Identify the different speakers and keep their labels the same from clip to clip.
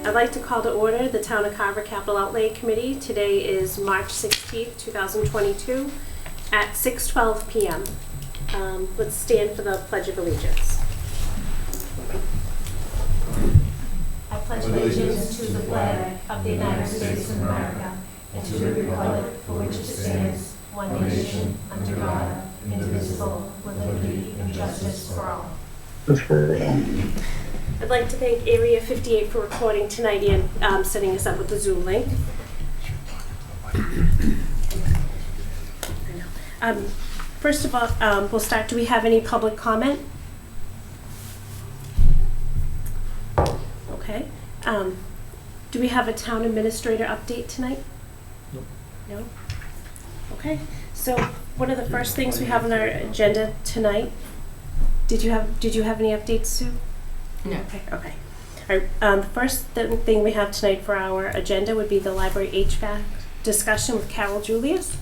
Speaker 1: I'd like to call to order the Town of Carver Capital Outlay Committee. Today is March 16th, 2022 at 6:12 p.m. Let's stand for the Pledge of Allegiance. I pledge allegiance to the flag of the United States of America and to the republic for which it stands, one nation, under God, indivisible, with liberty and justice for all. I'd like to thank Area 58 for recording tonight and setting us up with the Zoom link. First of all, we'll start. Do we have any public comment? Okay. Do we have a town administrator update tonight? No? Okay. So one of the first things we have on our agenda tonight, did you have any updates, Sue? No. Okay. All right. The first thing we have tonight for our agenda would be the library HVAC discussion with Carol Julius.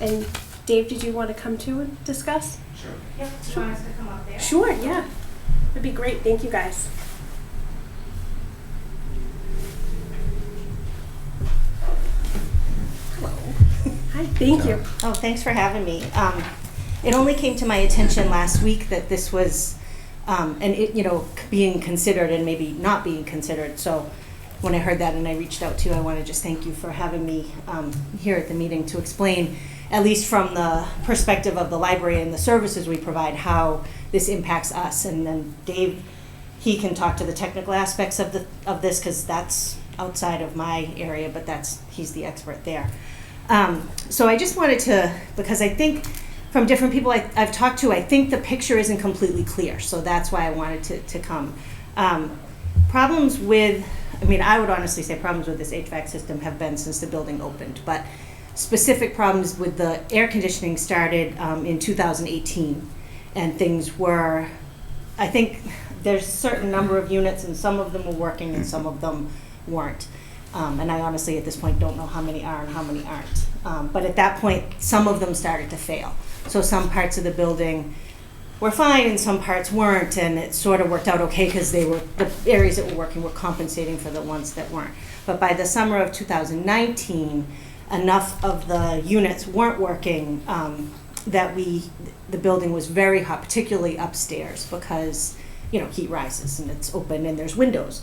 Speaker 1: And Dave, did you want to come to and discuss?
Speaker 2: Sure.
Speaker 3: Yep. Do you want us to come up there?
Speaker 1: Sure. Yeah. That'd be great. Thank you, guys. Hello. Hi. Thank you.
Speaker 3: Oh, thanks for having me. It only came to my attention last week that this was, being considered and maybe not being considered. So when I heard that and I reached out to you, I want to just thank you for having me here at the meeting to explain, at least from the perspective of the library and the services we provide, how this impacts us. And then Dave, he can talk to the technical aspects of this because that's outside of my area, but he's the expert there. So I just wanted to, because I think from different people I've talked to, I think the picture isn't completely clear. So that's why I wanted to come. Problems with, I would honestly say problems with this HVAC system have been since the building opened, but specific problems with the air conditioning started in 2018, and things were, I think there's a certain number of units and some of them were working and some of them weren't. And I honestly at this point don't know how many are and how many aren't. But at that point, some of them started to fail. So some parts of the building were fine and some parts weren't, and it sort of worked out okay because the areas that were working were compensating for the ones that weren't. But by the summer of 2019, enough of the units weren't working that the building was very hot, particularly upstairs, because heat rises and it's open and there's windows.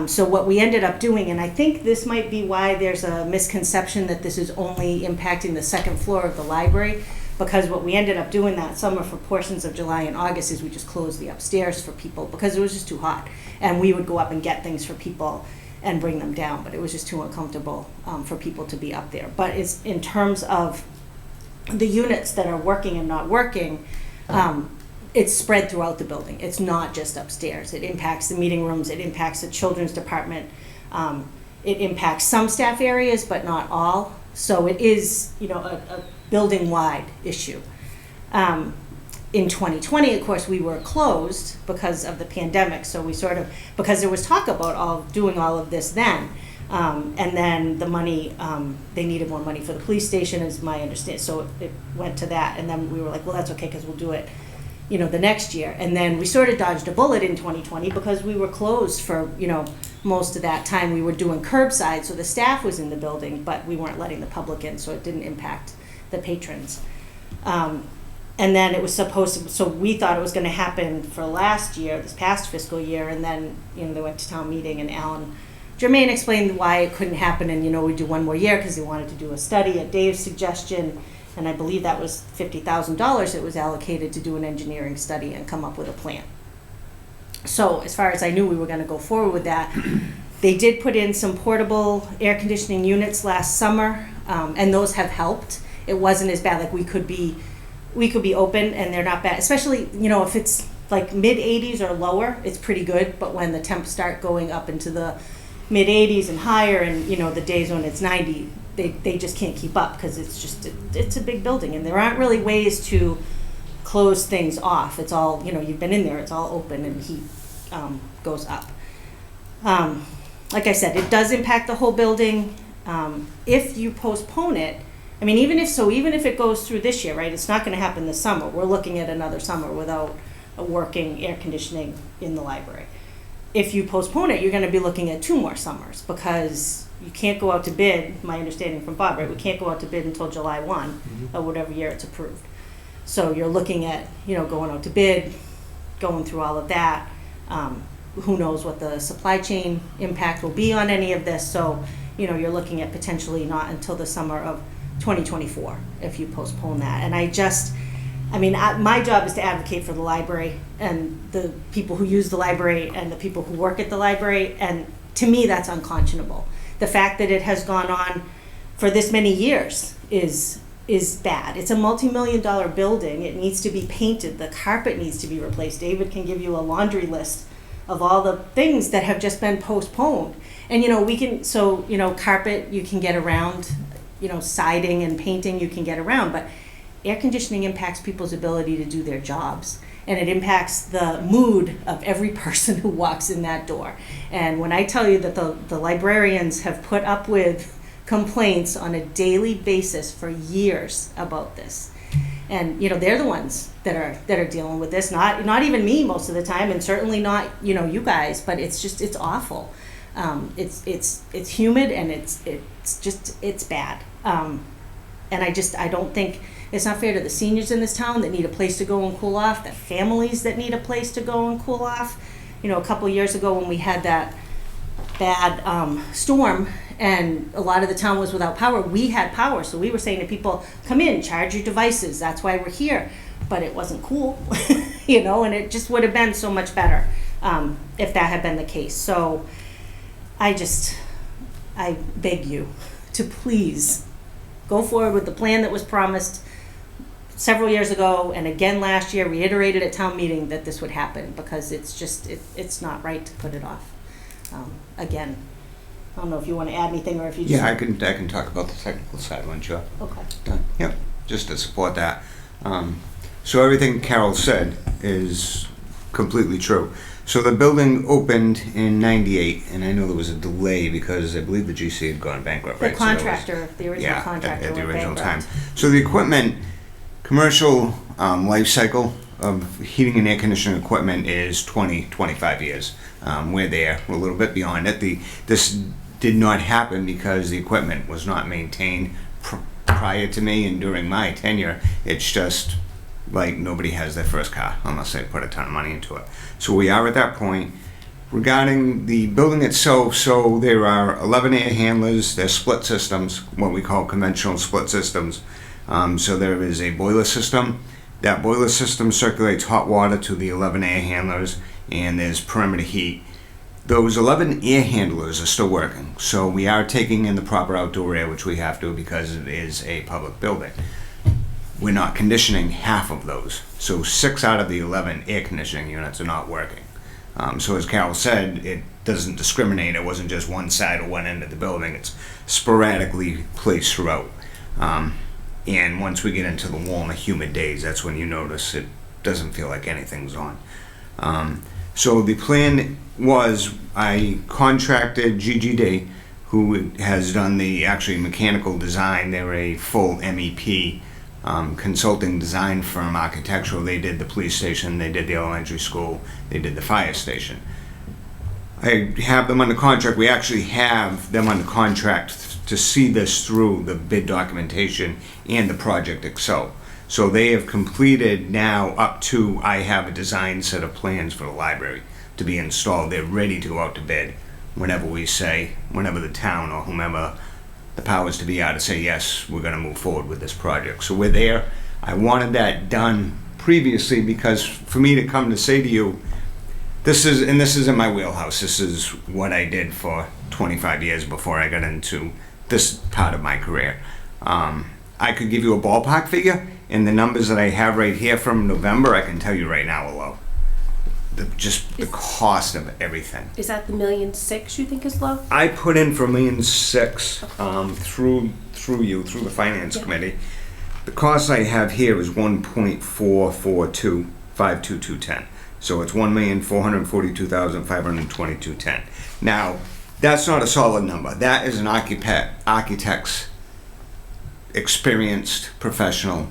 Speaker 3: So what we ended up doing, and I think this might be why there's a misconception that this is only impacting the second floor of the library, because what we ended up doing that summer for portions of July and August is we just closed the upstairs for people because it was just too hot. And we would go up and get things for people and bring them down, but it was just too uncomfortable for people to be up there. But it's in terms of the units that are working and not working, it's spread throughout the building. It's not just upstairs. It impacts the meeting rooms, it impacts the children's department, it impacts some staff areas, but not all. So it is, a building-wide issue. In 2020, of course, we were closed because of the pandemic. So we because there was talk about doing all of this then. And then the money, they needed more money for the police station, is my understanding. So it went to that. And then we were like, well, that's okay, because we'll do it, the next year. And then we sort of dodged a bullet in 2020 because we were closed for, most of that time. We were doing curbside, so the staff was in the building, but we weren't letting the public in, so it didn't impact the patrons. And then it was supposed to, so we thought it was going to happen for last year, this past fiscal year, and then, they went to town meeting and Alan Germain explained why it couldn't happen, and, we do one more year because they wanted to do a study at Dave's suggestion, and I believe that was $50,000 that was allocated to do an engineering study and come up with a plan. So as far as I knew, we were going to go forward with that. They did put in some portable air conditioning units last summer, and those have helped. It wasn't as bad. Like we could be open and they're not bad, especially if it's like mid 80s or lower, it's pretty good. But when the temps start going up into the mid 80s and higher, and the days when it's 90, they just can't keep up because it's a big building and there aren't really ways to close things off. It's all, you've been in there, it's all open and heat goes up. Like I said, it does impact the whole building. If you postpone it, even if it goes through this year, right, it's not going to happen this summer. We're looking at another summer without a working air conditioning in the library. if you postpone it, you're going to be looking at 2 more summers, because you can't go out to bid, my understanding from Bob, right? We can't go out to bid until July 1 of whatever year it's approved. So you're looking at, going out to bid, going through all of that. Who knows what the supply chain impact will be on any of this. So, you're looking at potentially not until the summer of 2024 if you postpone that. And my job is to advocate for the library and the people who use the library and the people who work at the library. And to me, that's unconscionable. The fact that it has gone on for this many years is bad. It's a multi-million-dollar building. It needs to be painted. The carpet needs to be replaced. David can give you a laundry list of all the things that have just been postponed. And, carpet you can get around, siding and painting you can get around, but air conditioning impacts people's ability to do their jobs. And it impacts the mood of every person who walks in that door. And when I tell you that the librarians have put up with complaints on a daily basis for years about this, and they're the ones that are dealing with this, not even me most of the time, and certainly not you guys, but it's awful. It's humid, and it's bad. And I don't think it's not fair to the seniors in this town that need a place to go and cool off, the families that need a place to go and cool off. A couple of years ago when we had that bad storm and a lot of the town was without power, we had power. So we were saying to people, come in, charge your devices. That's why we're here. But it wasn't cool, and it just would have been so much better if that had been the case. So I beg you to please go forward with the plan that was promised several years ago, and again last year, reiterated at town meeting that this would happen, because it's not right to put it off. Again, I don't know if you want to add anything, or if you just...
Speaker 2: Yeah, I can talk about the technical side one, sure.
Speaker 3: Okay.
Speaker 2: Yep, just to support that. So everything Carol said is completely true. So the building opened in '98, and I know there was a delay because I believe the GC had gone bankrupt, right?
Speaker 3: The original contractor
Speaker 2: at the
Speaker 3: went
Speaker 2: original
Speaker 3: bankrupt.
Speaker 2: time. So the equipment, commercial life cycle of heating and air conditioning equipment is 25 years. We're there, we're a little bit beyond it. This did not happen because the equipment was not maintained prior to me and during my tenure. It's just like nobody has their first car unless they put a ton of money into it. So we are at that point. Regarding the building itself, so there are 11 air handlers. They're split systems, what we call conventional split systems. So there is a boiler system. That boiler system circulates hot water to the 11 air handlers, and there's perimeter heat. Those 11 air handlers are still working, so we are taking in the proper outdoor air, which we have to because it is a public building. We're not conditioning half of those, so 6 out of the 11 air conditioning units are not working. So as Carol said, it doesn't discriminate. It wasn't just one side or one end of the building. It's sporadically placed throughout. And once we get into the warmer, humid days, that's when you notice it doesn't feel like anything's on. So the plan was I contracted GGD, who has done the actually mechanical design. They're a full MEP consulting design firm, architectural. They did the police station, they did the elementary school, they did the fire station. I have them under contract. We actually have them under contract to see this through the bid documentation and the project itself. So they have completed now up to, I have a design set of plans for the library to be installed. They're ready to go out to bid whenever we say, whenever the town or whomever the powers to be are to say, yes, we're going to move forward with this project. So we're there. I wanted that done previously because for me to come to say to you, this is in my wheelhouse. This is what I did for 25 years before I got into this part of my career. I could give you a ballpark figure, and the numbers that I have right here from November, I can tell you right now are low. The cost of everything.
Speaker 1: Is that the $1.6 million you think is low?
Speaker 2: I put in for $1.6 million through the finance committee. The cost I have here is $1.442,52210. So it's $1,442,522.10. Now, that's not a solid number. That is an architect's experienced professional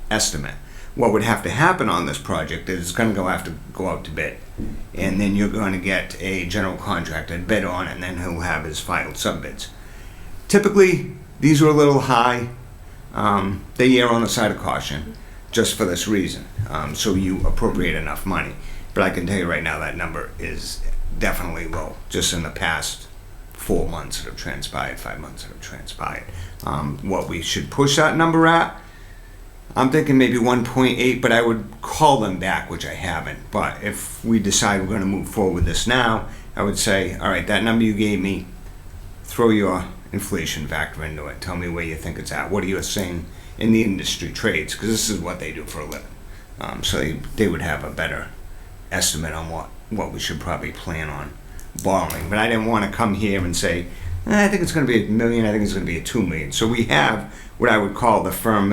Speaker 2: estimate. what would have to happen on this project is it's going to have to go out to bid. And then you're going to get a general contractor to bid on it, and then he'll have his final subbids. Typically, these are a little high. They err on the side of caution just for this reason. So you appropriate enough money. But I can tell you right now that number is definitely low, just in the past 4 months that have transpired, 5 months that have transpired. What we should push that number at, I'm thinking maybe 1.8, but I would call them back, which I haven't. But if we decide we're going to move forward with this now, I would say, all right, that number you gave me, throw your inflation factor into it. Tell me where you think it's at. What are you seeing in the industry trades? Because this is what they do for a living. So they would have a better estimate on what we should probably plan on borrowing. But I didn't want to come here and say, I think it's going to be $1 million, I think it's going to be $2 million. So we have what I would call the firm,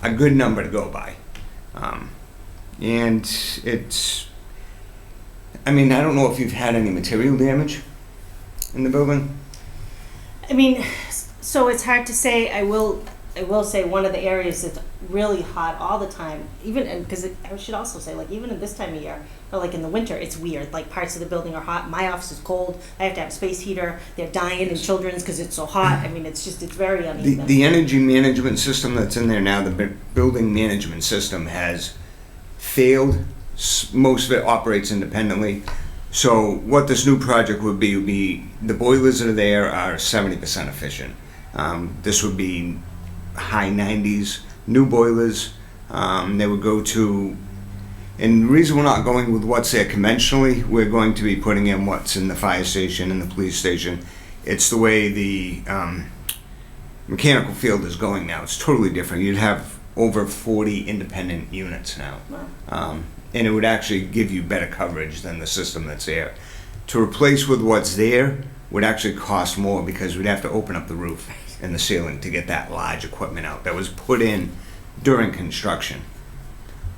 Speaker 2: a good number to go by. And it's, I don't know if you've had any material damage in the building.
Speaker 3: So it's hard to say. I will say one of the areas that's really hot all the time, because I should also say, like, even at this time of year, or like in the winter, it's weird. Like, parts of the building are hot. My office is cold. I have to have a space heater. They're dying in children's because it's so hot. It's very uneven.
Speaker 2: The energy management system that's in there now, the building management system has failed. Most of it operates independently. So what this new project would be the boilers that are there are 70% efficient. This would be high 90s, new boilers. They would go to, and the reason we're not going with what's there conventionally, we're going to be putting in what's in the fire station and the police station. It's the way the mechanical field is going now. It's totally different. You'd have over 40 independent units now.
Speaker 3: Wow.
Speaker 2: And it would actually give you better coverage than the system that's there. To replace with what's there would actually cost more because we'd have to open up the roof and the ceiling to get that large equipment out that was put in during construction.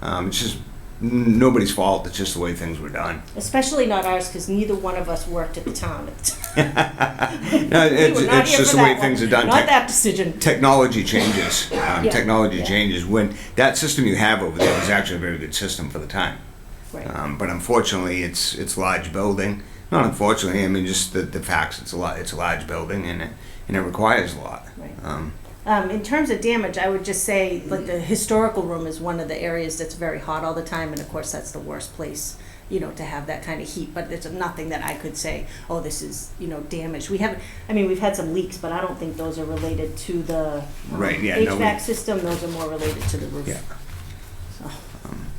Speaker 2: It's just nobody's fault. It's just the way things were done.
Speaker 3: Especially not ours, because neither one of us worked at the town.
Speaker 2: No, it's just the way things are done.
Speaker 3: Not that decision.
Speaker 2: Technology changes. Technology
Speaker 3: Yeah.
Speaker 2: changes. When that system you have over there was actually a very good system for the time.
Speaker 3: Right.
Speaker 2: But unfortunately, it's large building. Not unfortunately, just the facts. It's a large building, and it requires a lot.
Speaker 3: Right. In terms of damage, I would just say, like, the historical room is one of the areas that's very hot all the time, and of course that's the worst place, to have that kind of heat. But there's nothing that I could say, oh, this is, damaged. We've had some leaks, but I don't think those are related to the HVAC system. Those are more related to the roof.
Speaker 2: Yeah.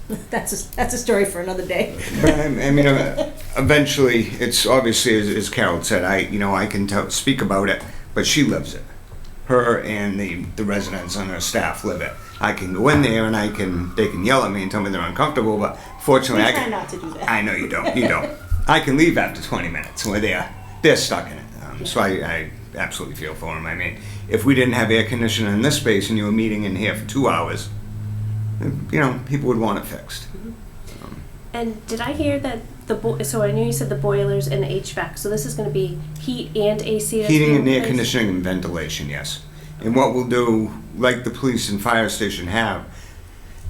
Speaker 3: So that's a story for another day.
Speaker 2: But eventually, it's obviously, as Carol said, I can speak about it, but she lives it. Her and the residents on her staff live it. I can go in there and they can yell at me and tell me they're uncomfortable, but fortunately
Speaker 3: I try not to do that.
Speaker 2: I know you don't. You don't. I can leave after 20 minutes where they're stuck in it. So I absolutely feel for them. If we didn't have air conditioning in this space and you were meeting in here for 2 hours, people would want it fixed.
Speaker 1: And did I hear that so I knew you said the boilers and the HVAC, so this is going to be heat and AC?
Speaker 2: Heating and air conditioning and ventilation, yes. And what we'll do, like the police and fire station have,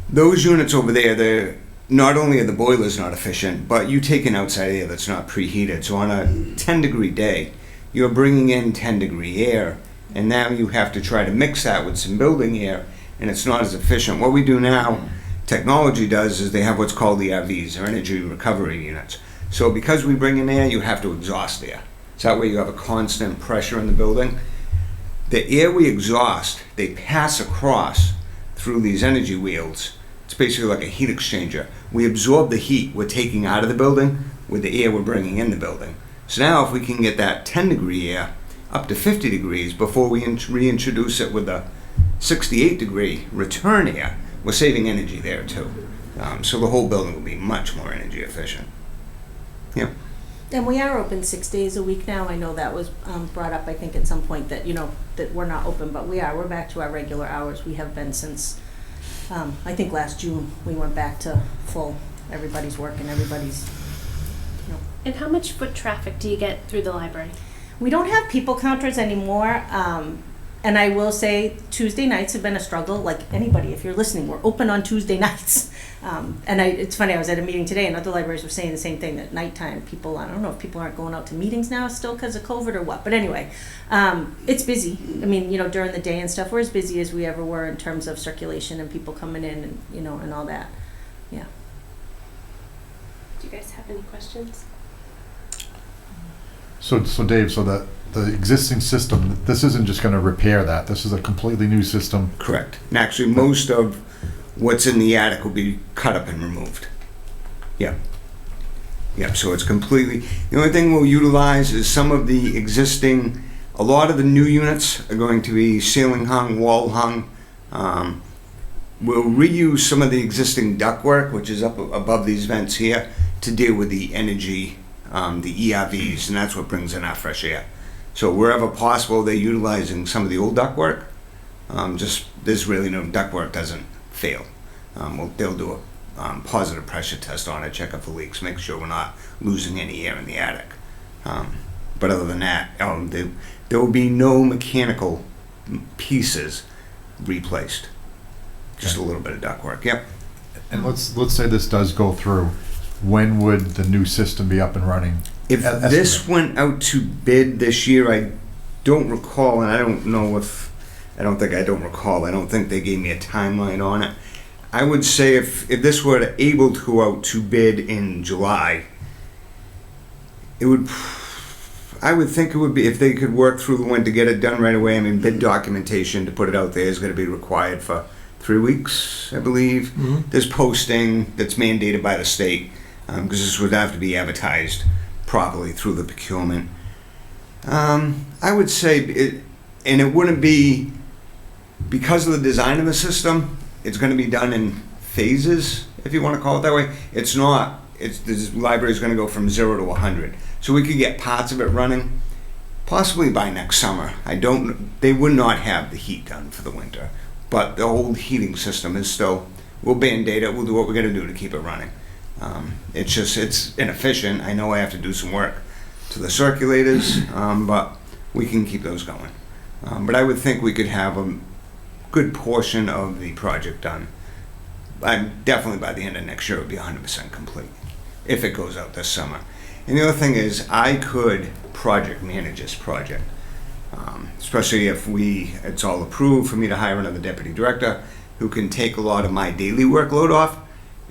Speaker 2: those units over there, they're not only are the boilers not efficient, but you take in outside air that's not preheated. So on a 10-degree day, you're bringing in 10-degree air, and now you have to try to mix that with some building air, and it's not as efficient. What we do now, technology does, is they have what's called the ERVs, or energy recovery units. So because we bring in air, you have to exhaust air. So that way you have a constant pressure in the building. The air we exhaust, they pass across through these energy wheels. It's basically like a heat exchanger. We absorb the heat we're taking out of the building with the air we're bringing in the building. So now if we can get that 10-degree air up to 50 degrees before we reintroduce it with a 68-degree return air, we're saving energy there too. So the whole building will be much more energy efficient. Yeah.
Speaker 3: And we are open 6 days a week now. I know that was brought up, I think, at some point that, that we're not open, but we are. We're back to our regular hours. We have been since, I think last June, we went back to full. Everybody's working, everybody's,
Speaker 1: And how much foot traffic do you get through the library?
Speaker 3: We don't have people counters anymore. And I will say Tuesday nights have been a struggle, like anybody, if you're listening, we're open on Tuesday nights. It's funny, I was at a meeting today and other libraries were saying the same thing, that nighttime people, I don't know if people aren't going out to meetings now still because of COVID or what, but anyway, it's busy. I mean, during the day and stuff, we're as busy as we ever were in terms of circulation and people coming in and, and all that. Yeah.
Speaker 1: Do you guys have any questions?
Speaker 4: So Dave, so the existing system, this isn't just going to repair that. This is a completely new system.
Speaker 2: Correct. And actually, most of what's in the attic will be cut up and removed. Yep. Yep, so it's completely, the only thing we'll utilize is some of the existing, a lot of the new units are going to be ceiling hung, wall hung. We'll reuse some of the existing ductwork, which is up above these vents here, to deal with the energy, the ERVs, and that's what brings in our fresh air. So wherever possible, they're utilizing some of the old ductwork. There's really no ductwork doesn't fail. They'll do a positive pressure test on it, check it for leaks, make sure we're not losing any air in the attic. But other than that, there will be no mechanical pieces replaced. Just a little bit of ductwork. Yep.
Speaker 4: And let's say this does go through. When would the new system be up and running?
Speaker 2: If this went out to bid this year, I don't recall, and I don't think they gave me a timeline on it. I would say if this were able to go out to bid in July, I would think it would be, if they could work through the winter to get it done right away. I mean, bid documentation to put it out there is going to be required for 3 weeks, I believe.
Speaker 5: Mm-hmm.
Speaker 2: There's posting that's mandated by the state, because this would have to be advertised properly through the procurement. I would say, it wouldn't be, because of the design of the system, it's going to be done in phases, if you want to call it that way. It's not, this library is going to go from 0 to 100. So we could get parts of it running, possibly by next summer. They would not have the heat done for the winter, but the old heating system is still, we'll band-aid it, we'll do what we're going to do to keep it running. It's inefficient. I know I have to do some work to the circulators, but we can keep those going. But I would think we could have a good portion of the project done. Definitely by the end of next year, it would be 100% complete, if it goes out this summer. And the other thing is, I could project manage this project, especially if it's all approved for me to hire another deputy director who can take a lot of my daily workload off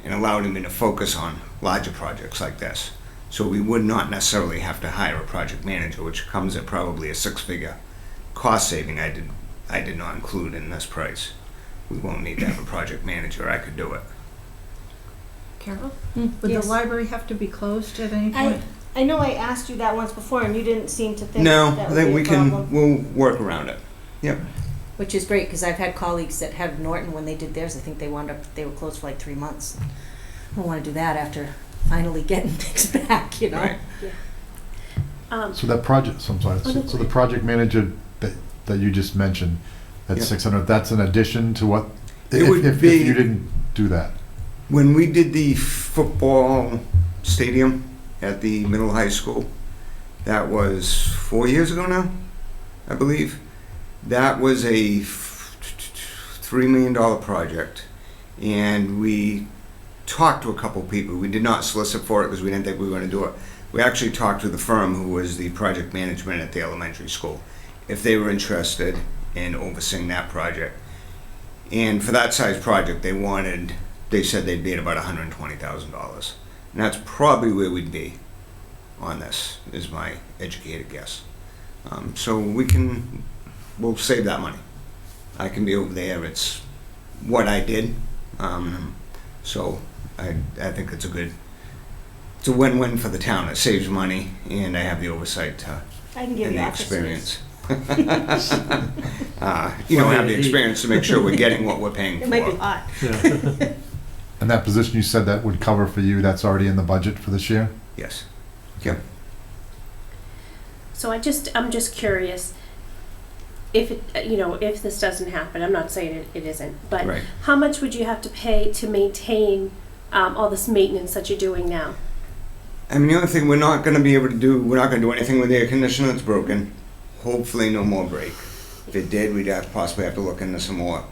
Speaker 2: and allow me to focus on larger projects like this. So we would not necessarily have to hire a project manager, which comes at probably a 6-figure cost saving I did not include in this price. We won't need to have a project manager. I could do it.
Speaker 6: Carol, would
Speaker 3: Yes.
Speaker 6: the library have to be closed at any point?
Speaker 3: I know I asked you that once before and you didn't seem to think
Speaker 2: No,
Speaker 3: that
Speaker 2: I
Speaker 3: would
Speaker 2: think
Speaker 3: be a problem.
Speaker 2: we'll work around it. Yep.
Speaker 3: Which is great, because I've had colleagues that had Norton, when they did theirs, I think they were closed for like 3 months. I don't want to do that after finally getting things back,
Speaker 2: Right.
Speaker 4: So that project, so the project manager that you just mentioned, at
Speaker 2: Yeah.
Speaker 4: 600, that's an addition to what,
Speaker 2: It would
Speaker 4: if
Speaker 2: be-
Speaker 4: you didn't do that?
Speaker 2: When we did the football stadium at the middle high school, that was 4 years ago now, I believe. That was a $3 million project, and we talked to a couple people. We did not solicit for it because we didn't think we were going to do it. We actually talked to the firm who was the project management at the elementary school, if they were interested in overseeing that project. And for that size project, they said they'd be at about $120,000. And that's probably where we'd be on this, is my educated guess. So we'll save that money. I can be over there. It's what I did. So I think it's a win-win for the town. It saves money, and I have the oversight
Speaker 3: I can give
Speaker 2: and
Speaker 3: you
Speaker 2: the
Speaker 3: office
Speaker 2: experience.
Speaker 3: space.
Speaker 2: Have the experience to make sure we're getting what we're paying for.
Speaker 3: It might be hot.
Speaker 5: Yeah.
Speaker 4: And that position you said that would cover for you, that's already in the budget for this year?
Speaker 2: Yes. Yep.
Speaker 1: So I'm just curious, if this doesn't happen, I'm not saying it isn't, but
Speaker 2: Right.
Speaker 1: how much would you have to pay to maintain all this maintenance that you're doing now?
Speaker 2: I mean, the only thing we're not going to do anything with the air conditioner that's broken. Hopefully no more break. If it did, we'd possibly have to look into some more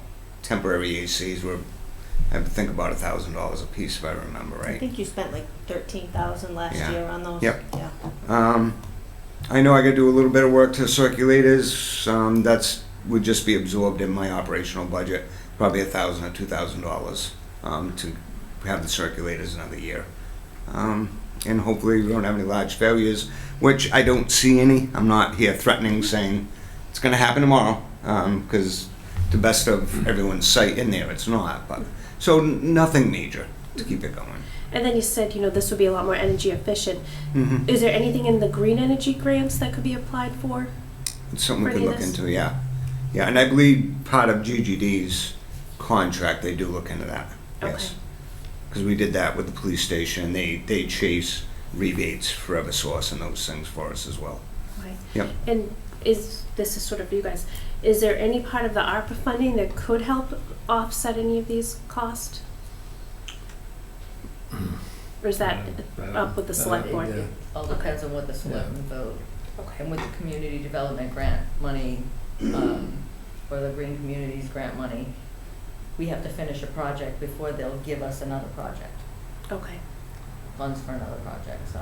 Speaker 2: temporary ACs. I have to think about $1,000 a piece if I remember
Speaker 3: I
Speaker 2: right.
Speaker 3: think you spent like 13,000 last
Speaker 2: Yeah.
Speaker 3: year on those.
Speaker 2: Yep.
Speaker 3: Yeah.
Speaker 2: I know I gotta do a little bit of work to circulators. That's would just be absorbed in my operational budget, probably $1,000 or $2,000 to have the circulators another year. And hopefully we don't have any large failures, which I don't see any. I'm not here threatening, saying it's gonna happen tomorrow, because to best of everyone's sight in there, it's not. But so nothing major to keep it going.
Speaker 1: And then you said, this would be a lot more energy efficient.
Speaker 2: Mm-hmm.
Speaker 1: Is there anything in the green energy grants that could be applied for?
Speaker 2: It's something we
Speaker 1: For
Speaker 2: could
Speaker 1: any
Speaker 2: look
Speaker 1: of this?
Speaker 2: into, yeah. Yeah, and I believe part of GGD's contract, they do look into that, yes.
Speaker 1: Okay.
Speaker 2: Because we did that with the police station. They chase rebates for Eversource and those things for us as well.
Speaker 1: Okay.
Speaker 2: Yep.
Speaker 1: And this is sort of for you guys, is there any part of the ARPA funding that could help offset any of these costs? Or is that up with the select board?
Speaker 5: It all depends on what the selectmen vote.
Speaker 1: Okay.
Speaker 5: And with the community development grant money, or the Green Communities grant money, we have to finish a project before they'll give us another project,
Speaker 1: Okay.
Speaker 5: funds for another project, so.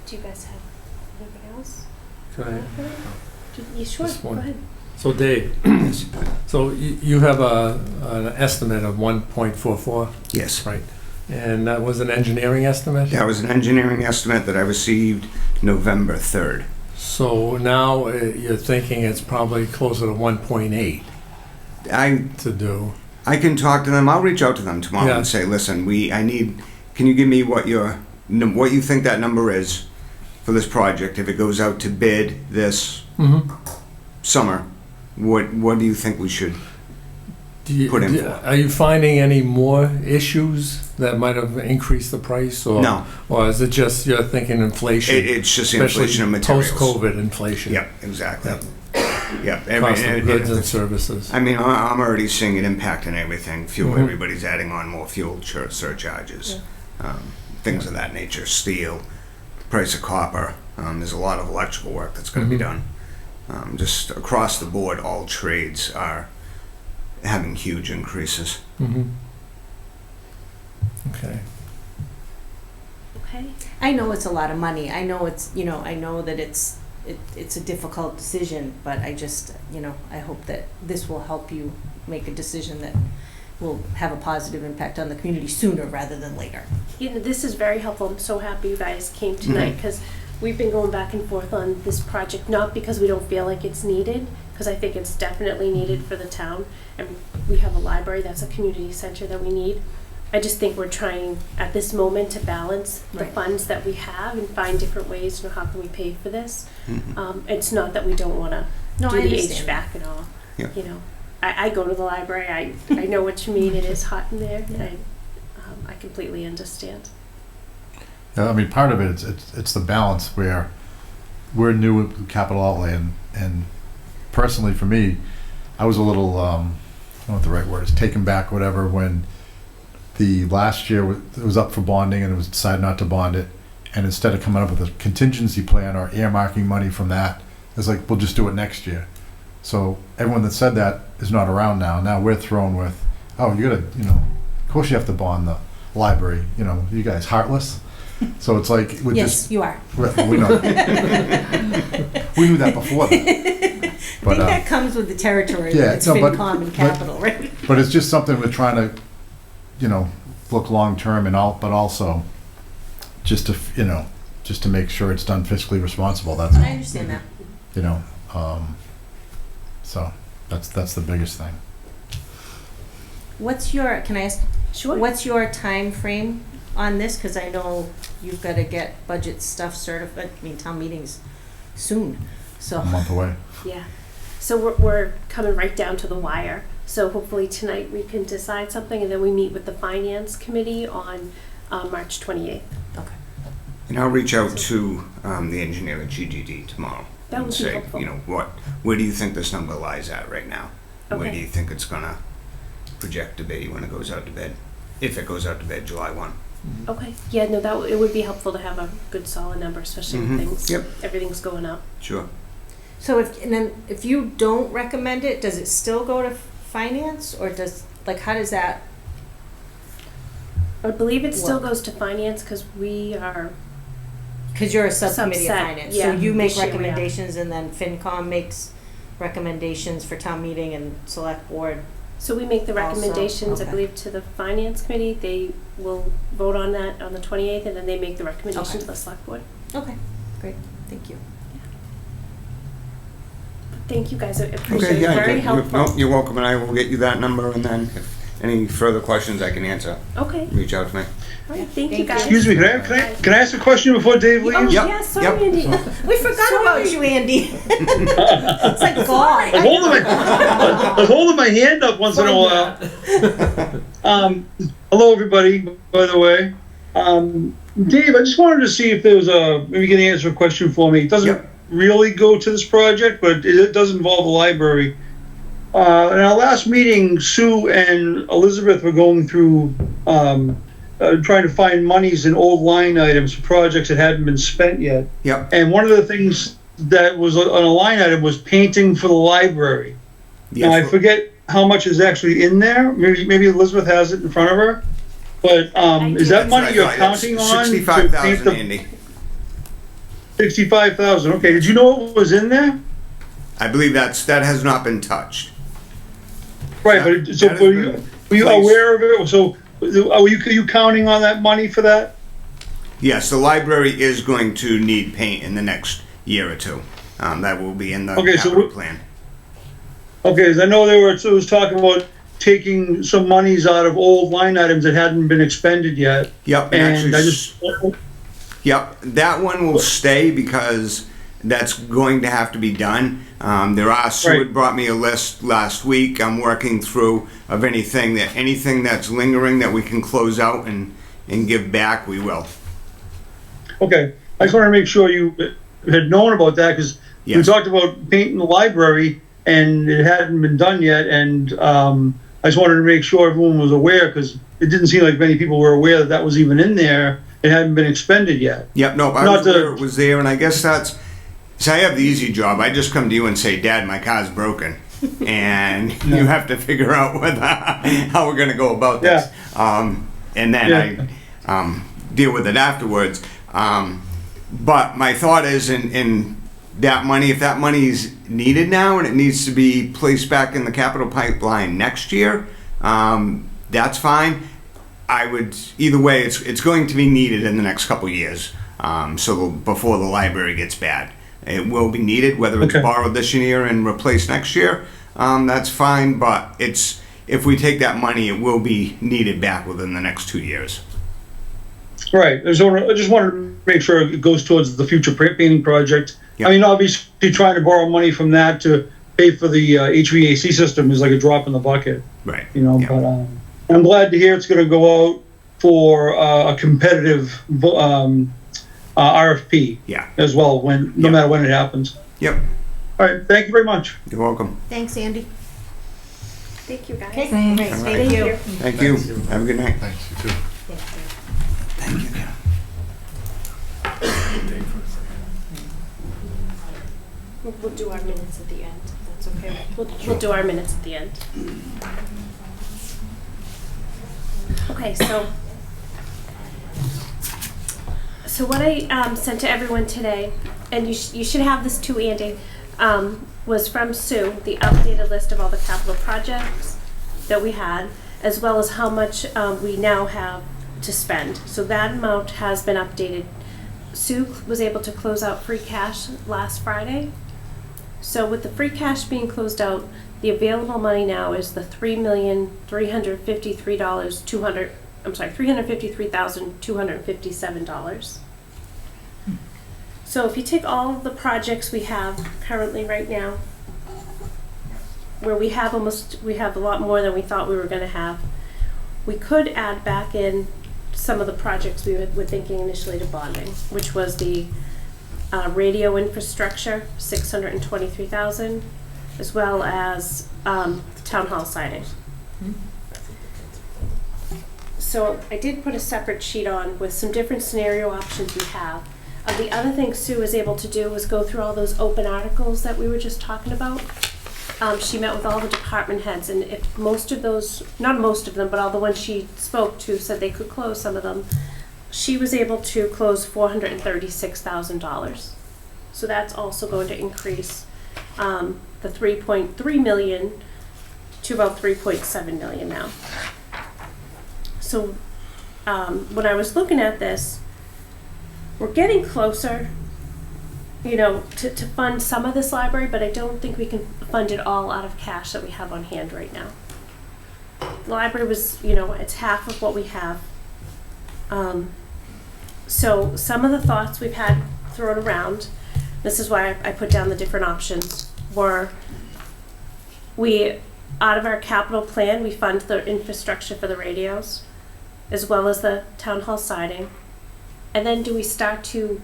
Speaker 1: Do you guys have anything else?
Speaker 7: Can I?
Speaker 1: You sure?
Speaker 7: Just
Speaker 1: Go
Speaker 7: one.
Speaker 1: ahead.
Speaker 7: So Dave, so you have an estimate of 1.44,
Speaker 2: Yes.
Speaker 7: right? And that was an engineering estimate?
Speaker 2: That was an engineering estimate that I received November 3rd.
Speaker 7: So now you're thinking it's probably closer to 1.8 to do?
Speaker 2: I can talk to them. I'll reach out to them tomorrow
Speaker 7: Yeah.
Speaker 2: and say, listen, can you give me what you think that number is for this project? If it goes out to bid this summer, what do you think we should put in for?
Speaker 7: Are you finding any more issues that might have increased the price? Or,
Speaker 2: No.
Speaker 7: Or is it just you're thinking inflation?
Speaker 2: It's just inflation of materials.
Speaker 7: Post-COVID inflation.
Speaker 2: Yep, exactly. Yep.
Speaker 7: Cost of goods and services.
Speaker 2: I mean, I'm already seeing it impacting everything. Fuel, everybody's adding on more fuel surcharges, things of that nature. Steel, price of copper. There's a lot of electrical work that's going to be done. Just across the board, all trades are having huge increases.
Speaker 7: Okay.
Speaker 1: Okay.
Speaker 3: I know it's a lot of money. I know it's, I know that it's a difficult decision, but I just, I hope that this will help you make a decision that will have a positive impact on the community sooner rather than later.
Speaker 1: This is very helpful. I'm so happy you guys came tonight because we've been going back and forth on this project, not because we don't feel like it's needed, because I think it's definitely needed for the town. And we have a library that's a community center that we need. I just think we're trying at this moment to balance the
Speaker 3: Right.
Speaker 1: funds that we have and find different ways, how can we pay for this. It's not that we don't want to
Speaker 3: No,
Speaker 1: do
Speaker 3: I
Speaker 1: the
Speaker 3: understand that.
Speaker 1: HVAC and all.
Speaker 2: Yeah.
Speaker 1: I go to the library. I know what you mean. It is hot in there. And I completely understand.
Speaker 4: Yeah, I mean, part of it, it's the balance where we're new with capital outlay, and personally for me, I was a little, I don't know what the right word is, taken back, whatever, when the last year it was up for bonding and it was decided not to bond it, and instead of coming up with a contingency plan or earmarking money from that, it's like, we'll just do it next year. So everyone that said that is not around now. Now we're thrown with, oh, you gotta, of course you have to bond the library, you guys heartless. So it's like with
Speaker 3: Yes, you are.
Speaker 4: we know. We knew that before that.
Speaker 3: I think that comes with the territory.
Speaker 4: yeah,
Speaker 3: It's
Speaker 4: no, but-
Speaker 3: FinCom and capital, right?
Speaker 4: But it's just something we're trying to, look long term and all, but also just to make sure it's done fiscally responsible. That's
Speaker 3: I understand that.
Speaker 4: So that's the biggest thing.
Speaker 3: Can I ask,
Speaker 1: Sure.
Speaker 3: what's your time frame on this? Because I know you've got to get budget stuff certified, town meetings soon, so.
Speaker 4: A month away.
Speaker 1: Yeah. So we're coming right down to the wire. So hopefully tonight we can decide something, and then we meet with the finance committee on March 28th.
Speaker 3: Okay.
Speaker 2: And I'll reach out to the engineer at GGD tomorrow
Speaker 1: That
Speaker 2: and
Speaker 1: would be
Speaker 2: say,
Speaker 1: helpful.
Speaker 2: where do you think this number lies at right now? Where
Speaker 1: Okay.
Speaker 2: do you think it's gonna project to be when it goes out to bid? If it goes out to bid July 1.
Speaker 1: Okay, yeah, no, it would be helpful to have a good solid number, especially with things,
Speaker 2: Yep.
Speaker 1: everything's going up.
Speaker 2: Sure.
Speaker 3: So if you don't recommend it, does it still go to finance, or how does that?
Speaker 1: I believe it still
Speaker 3: Work.
Speaker 1: goes to finance, because we are,
Speaker 3: Because you're a subcommittee of
Speaker 1: Subset,
Speaker 3: finance,
Speaker 1: yeah,
Speaker 3: so you make
Speaker 1: this year we are.
Speaker 3: recommendations, and then FinCom makes recommendations for town meeting and select board.
Speaker 1: so we make the
Speaker 3: Also,
Speaker 1: recommendations, I
Speaker 3: okay.
Speaker 1: believe, to the finance committee, they will vote on that on the 28th, and then they make the recommendation
Speaker 3: Okay.
Speaker 1: to the select board.
Speaker 3: Okay, great, thank you.
Speaker 1: Thank you guys, I appreciate
Speaker 2: Okay,
Speaker 1: it,
Speaker 2: yeah,
Speaker 1: very
Speaker 2: no,
Speaker 1: helpful.
Speaker 2: you're welcome, and I will get you that number, and then if any further questions I can answer,
Speaker 1: Okay,
Speaker 2: reach out to me.
Speaker 1: all right, thank you
Speaker 3: Thank you.
Speaker 1: guys.
Speaker 8: Excuse me, can I ask a question before Dave
Speaker 1: Oh,
Speaker 8: leaves?
Speaker 2: Yep,
Speaker 1: yeah, sorry,
Speaker 2: yep.
Speaker 1: Andy.
Speaker 3: We forgot about you, Andy. It's like gone.
Speaker 8: I was holding my hand up once in a while. Hello, everybody, by the way. Dave, I just wanted to see if there was maybe you can answer a question for me. It doesn't
Speaker 2: Yep.
Speaker 8: really go to this project, but it does involve the library. In our last meeting, Sue and Elizabeth were going through trying to find monies in old line items for projects that hadn't been spent yet.
Speaker 2: Yep,
Speaker 8: And one of the things that was on a line item was painting for the library. Now, I
Speaker 2: yes,
Speaker 8: forget how much is actually in there. Maybe Elizabeth has it in front of her. But
Speaker 1: I
Speaker 8: is
Speaker 1: do.
Speaker 8: that money
Speaker 2: That's
Speaker 8: you're
Speaker 2: right, that's
Speaker 8: counting on? to paint
Speaker 2: 65,000,
Speaker 8: the-
Speaker 2: Andy.
Speaker 8: 65,000. Okay. Did you know what was in there?
Speaker 2: I believe that has not been touched.
Speaker 8: Right.
Speaker 2: That-
Speaker 8: But so
Speaker 2: that has
Speaker 8: were
Speaker 2: been
Speaker 8: you
Speaker 2: placed.
Speaker 8: aware of it? So are you counting on that money for that?
Speaker 2: Yes, the library is going to need paint in the next year or two. That will be in the
Speaker 8: Okay, so
Speaker 2: capital plan.
Speaker 8: Okay. 'Cause I know it was talking about taking some monies out of old line items that hadn't been expended yet.
Speaker 2: Yep,
Speaker 8: And
Speaker 2: actually,
Speaker 8: I just.
Speaker 2: yep, that one will stay because that's going to have to be done. Sue had
Speaker 8: Right.
Speaker 2: brought me a list last week. I'm working through of anything that's lingering that we can close out and give back, we will.
Speaker 8: Okay, I just wanted to make sure you had known about that, because we
Speaker 2: Yes.
Speaker 8: talked about painting the library, and it hadn't been done yet, and I just wanted to make sure everyone was aware, because it didn't seem like many people were aware that was even in there. It hadn't been expended yet.
Speaker 2: Yep, no, I
Speaker 8: Not
Speaker 2: was aware
Speaker 8: to-
Speaker 2: it was there, and I guess so I have the easy job. I just come to you and say, Dad, my car's broken. And you have to figure out how we're going to go about this. And then I deal with it afterwards. But my thought is in that money, if that money is needed now and it needs to be placed back in the capital pipeline next year, that's fine. Either way, it's going to be needed in the next couple of years. So before the library gets bad. It will be needed, whether it's
Speaker 8: Okay.
Speaker 2: borrowed this year and replaced next year, that's fine, but if we take that money, it will be needed back within the next 2 years.
Speaker 8: Right, I just wanted to make sure it goes towards the future painting project.
Speaker 2: Yep.
Speaker 8: I mean, obviously, trying to borrow money from that to pay for the HVAC system is like a drop in the bucket,
Speaker 2: Right.
Speaker 8: you know,
Speaker 2: Yeah.
Speaker 8: but I'm glad to hear it's gonna go out for a competitive RFP
Speaker 2: Yeah.
Speaker 8: as well, no
Speaker 2: Yep.
Speaker 8: matter when it happens.
Speaker 2: Yep.
Speaker 8: All right, thank you very much.
Speaker 2: You're welcome.
Speaker 3: Thanks, Andy.
Speaker 1: Thank you, guys.
Speaker 3: Okay,
Speaker 6: Thanks.
Speaker 3: great,
Speaker 2: All
Speaker 3: thank
Speaker 2: right.
Speaker 3: you.
Speaker 2: Thank you. Have a good night.
Speaker 4: Thanks, you too.
Speaker 2: Thank you.
Speaker 1: We'll do our minutes at the end, if that's okay. We'll do our minutes at the end. Okay, so what I sent to everyone today, and you should have this too, Andy, was from Sue, the updated list of all the capital projects that we had, as well as how much we now have to spend. So that amount has been updated. Sue was able to close out free cash last Friday. So with the free cash being closed out, the available money now is the $3,353,257. So if you take all of the projects we have currently right now, where we have a lot more than we thought we were going to have, we could add back in some of the projects we were thinking initially to bonding, which was the radio infrastructure, $623,000, as well as the town hall siding. So I did put a separate sheet on with some different scenario options we have. The other thing Sue was able to do was go through all those open articles that we were just talking about. She met with all the department heads, and if most of those, not most of them, but all the ones she spoke to said they could close some of them, she was able to close $436,000. So that's also going to increase the 3.3 million to about 3.7 million now. So when I was looking at this, we're getting closer, you know, to fund some of this library, but I don't think we can fund it all out of cash that we have on hand right now. The library was, you know, it's half of what we have. So some of the thoughts we've had thrown around, this is why I put down the different options, were out of our capital plan, we fund the infrastructure for the radios, as well as the town hall siding. And then do we start to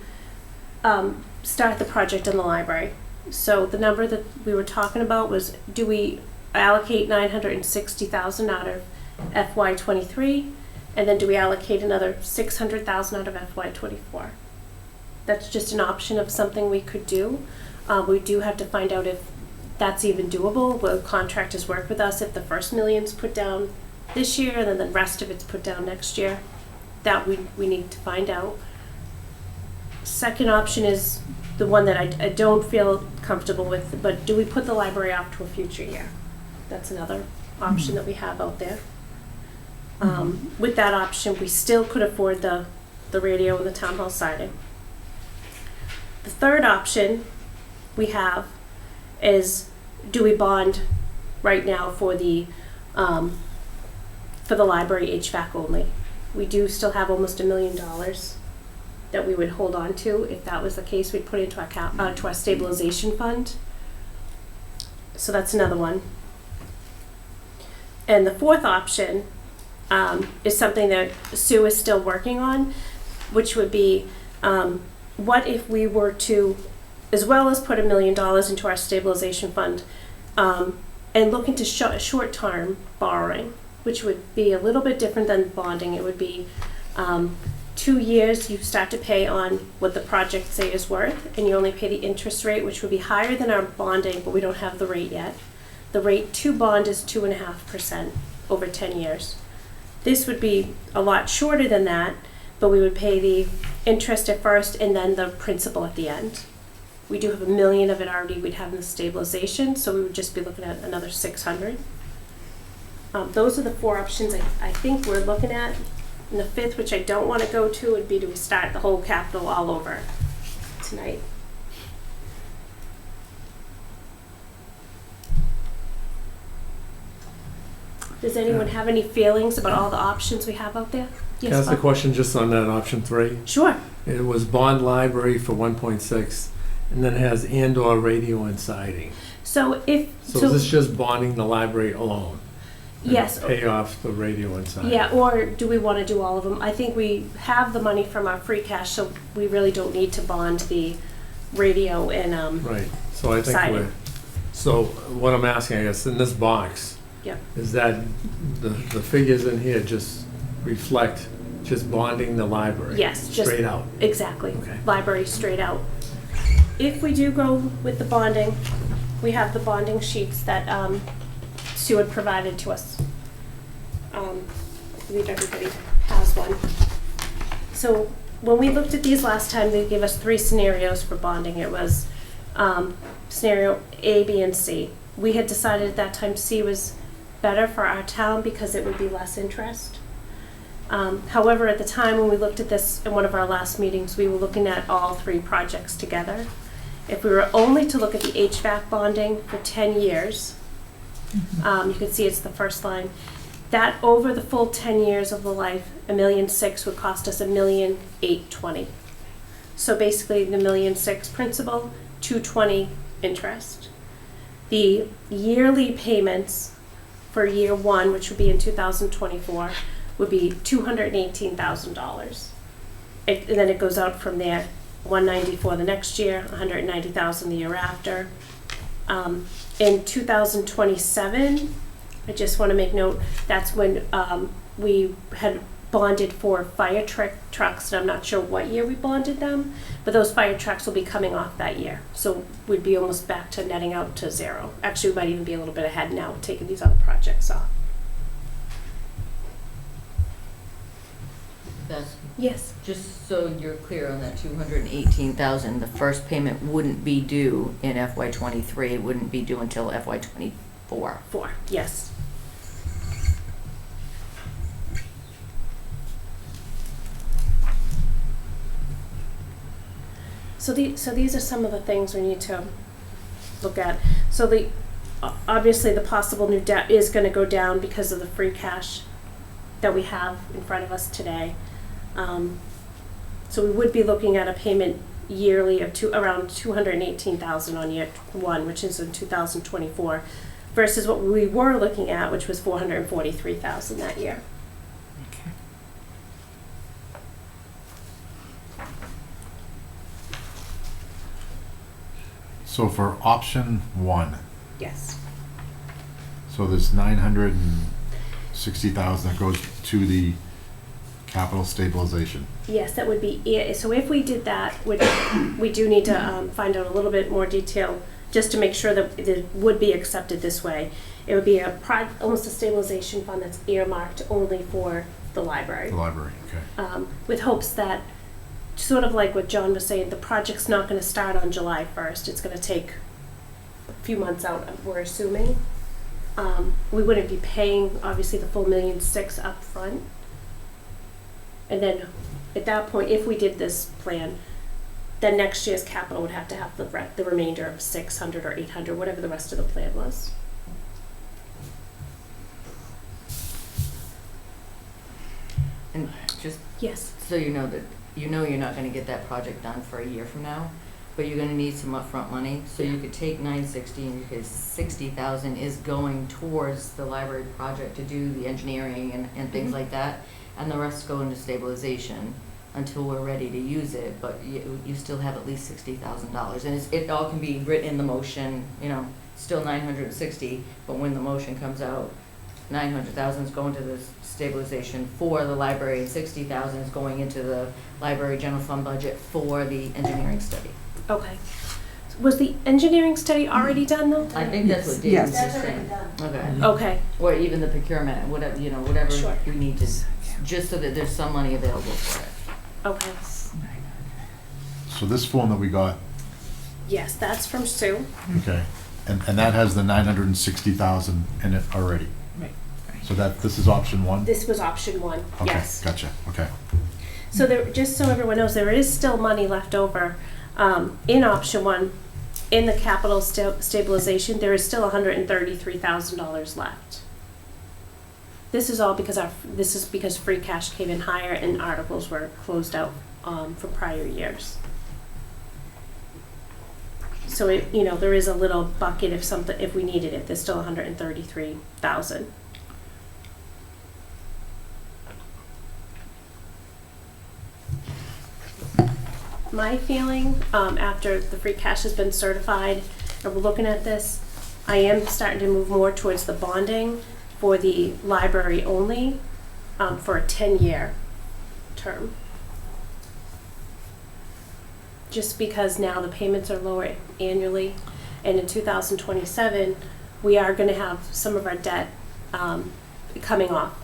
Speaker 1: start the project in the library? So the number that we were talking about was, do we allocate $960,000 out of FY23, and then do we allocate another $600,000 out of FY24? That's just an option of something we could do. We do have to find out if that's even doable. Will contractors work with us if the first million's put down this year and then the rest of it's put down next year? That we need to find out. Second option is the one that I don't feel comfortable with, but do we put the library off to a future year? That's another option that we have out there. With that option, we still could afford the radio and the town hall siding. The third option we have is, do we bond right now for the library HVAC only? We do still have almost $1 million that we would hold on to. If that was the case, we'd put into our stabilization fund. So that's another one. And the fourth option is something that Sue is still working on, which would be, what if we were to, as well as put $1 million into our stabilization fund, and look into short-term borrowing, which would be a little bit different than bonding. It would be 2 years, you start to pay on what the project, say, is worth, and you only pay the interest rate, which would be higher than our bonding, but we don't have the rate yet. The rate to bond is 2.5% over 10 years. This would be a lot shorter than that, but we would pay the interest at first and then the principal at the end. We do have $1 million of it already we'd have in the stabilization, so we would just be looking at another $600,000. Those are the four options I think we're looking at. And the fifth, which I don't want to go to, would be, do we start the whole capital all over tonight? Does anyone have any feelings about all the options we have out there?
Speaker 7: Can I ask a question just on that option 3?
Speaker 1: Sure.
Speaker 7: It was bond library for 1.6, and then it has and/or radio and siding.
Speaker 1: So is
Speaker 7: this just bonding the library alone?
Speaker 1: Yes.
Speaker 7: Pay off the radio and siding?
Speaker 1: Yeah, or do we want to do all of them? I think we have the money from our free cash, so we really don't need to bond the radio and
Speaker 7: right. So I think
Speaker 1: siding.
Speaker 7: so what I'm asking, I guess, in this box,
Speaker 1: Yep.
Speaker 7: is that the figures in here just reflect just bonding the library?
Speaker 1: Yes, just
Speaker 7: straight out?
Speaker 1: Exactly.
Speaker 7: Okay.
Speaker 1: Library straight out. If we do go with the bonding, we have the bonding sheets that Sue had provided to us. I believe everybody has one. So when we looked at these last time, they gave us 3 scenarios for bonding. It was scenario A, B, and C. We had decided at that time C was better for our town because it would be less interest. However, at the time when we looked at this in one of our last meetings, we were looking at all 3 projects together. If we were only to look at the HVAC bonding for 10 years, you can see it's the first line. That over the full 10 years of the life, $1.6 million would cost us $1,820,000. So basically, the $1.6 million principal, $220,000 interest. The yearly payments for year 1, which would be in 2024, would be $218,000. And then it goes out from there, $194,000 the next year, $190,000 the year after. In 2027, I just want to make note, that's when we had bonded for fire trucks, and I'm not sure what year we bonded them, but those fire trucks will be coming off that year. So we'd be almost back to netting out to zero. Actually, we might even be a little bit ahead now, taking these other projects off.
Speaker 5: Beth,
Speaker 1: Yes.
Speaker 5: just so you're clear on that 218,000, the first payment wouldn't be due in FY '23, it wouldn't be due until FY '24.
Speaker 1: 4, yes. So these are some of the things we need to look at. So obviously the possible new debt is going to go down because of the free cash that we have in front of us today. So we would be looking at a payment yearly of around 218,000 on year 1, which is in 2024, versus what we were looking at, which was 443,000 that year.
Speaker 4: So for option 1,
Speaker 1: Yes.
Speaker 4: so there's 960,000 that goes to the capital stabilization.
Speaker 1: Yes, that would be it. So if we did that, we do need to find out a little bit more detail just to make sure that it would be accepted this way. It would be almost a stabilization fund that's earmarked only for the library.
Speaker 4: The library, okay.
Speaker 1: With hopes that, sort of like what John was saying, the project's not going to start on July 1st. It's going to take a few months out, we're assuming. We wouldn't be paying, obviously, the full $1.6 million up front. And then at that point, if we did this plan, then next year's capital would have to have the remainder of 600 or 800, whatever the rest of the plan was.
Speaker 5: And just
Speaker 1: Yes.
Speaker 5: so you know that, you're not gonna get that project done for a year from now, but you're gonna need some upfront money, so you could take 960 and because 60,000 is going towards the library project to do the engineering and things like that, and the rest go into stabilization until we're ready to use it, but you still have at least $60,000, and it all can be written in the motion, still 960, but when the motion comes out, 900,000 is going to the stabilization for the library, and 60,000 is going into the library general fund budget for the engineering study.
Speaker 1: Okay. Was the engineering study already done though?
Speaker 5: I think that's what David was saying. Okay.
Speaker 1: Okay.
Speaker 5: Or even the procurement, whatever, whatever
Speaker 1: Sure.
Speaker 5: you need to, just so that there's some money available for it.
Speaker 1: Okay.
Speaker 4: So this form that we got,
Speaker 1: Yes, that's from Sue.
Speaker 4: okay, and that has the 960,000 in it already.
Speaker 6: Right.
Speaker 4: So this is option 1?
Speaker 1: This was option 1.
Speaker 4: Okay,
Speaker 1: Yes.
Speaker 4: gotcha, okay.
Speaker 1: So just so everyone knows, there is still money left over in option 1 in the capital stabilization. There is still $133,000 left. This is all because free cash came in higher and articles were closed out from prior years. So there is a little bucket if we needed it. There's still $133,000. My feeling, after the free cash has been certified and we're looking at this, I am starting to move more towards the bonding for the library only for a 10-year term. Just because now the payments are lower annually, and in 2027 we are going to have some of our debt coming off.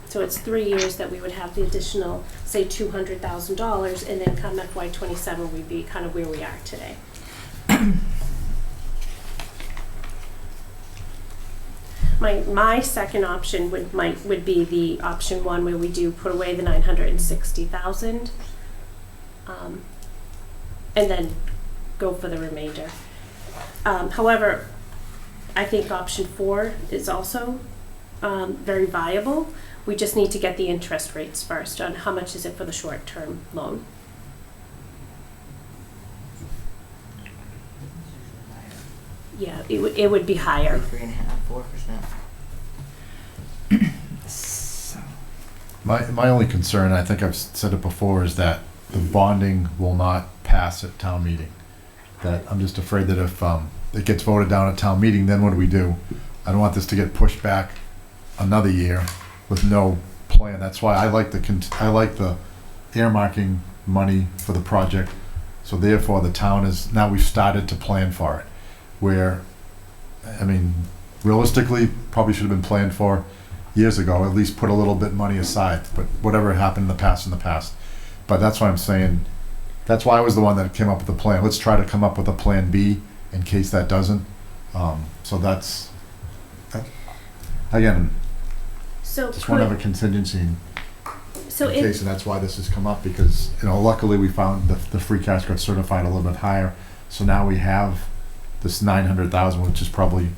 Speaker 1: So it's 3 years that we would have the additional, say, $200,000, and then come FY27 we'd be kind of where we are today. My second option would be the option 1 where we do put away the 960,000, and then go for the remainder. However, I think option 4 is also very viable. We just need to get the interest rates first on how much is it for the short-term loan. Yeah, it would be higher.
Speaker 5: 3.5%, 4%.
Speaker 4: My only concern, I think I've said it before, is that the bonding will not pass at town meeting. That I'm just afraid that if it gets voted down at town meeting, then what do we do? I don't want this to get pushed back another year with no plan. That's why I like I like the earmarking money for the project. So therefore, the town is, now we've started to plan for it. Where, I mean, realistically, probably should have been planned for years ago, at least put a little bit money aside, but whatever happened in the past. But that's why I'm saying, that's why I was the one that came up with the plan. Let's try to come up with a plan B in case that doesn't. So that's, again,
Speaker 1: So
Speaker 4: just want to have
Speaker 1: could,
Speaker 4: a contingency in
Speaker 1: so
Speaker 4: case, and that's why this has come up, because, you know, luckily we found the free cash got certified a little bit higher. So now we have this 900,000, which is probably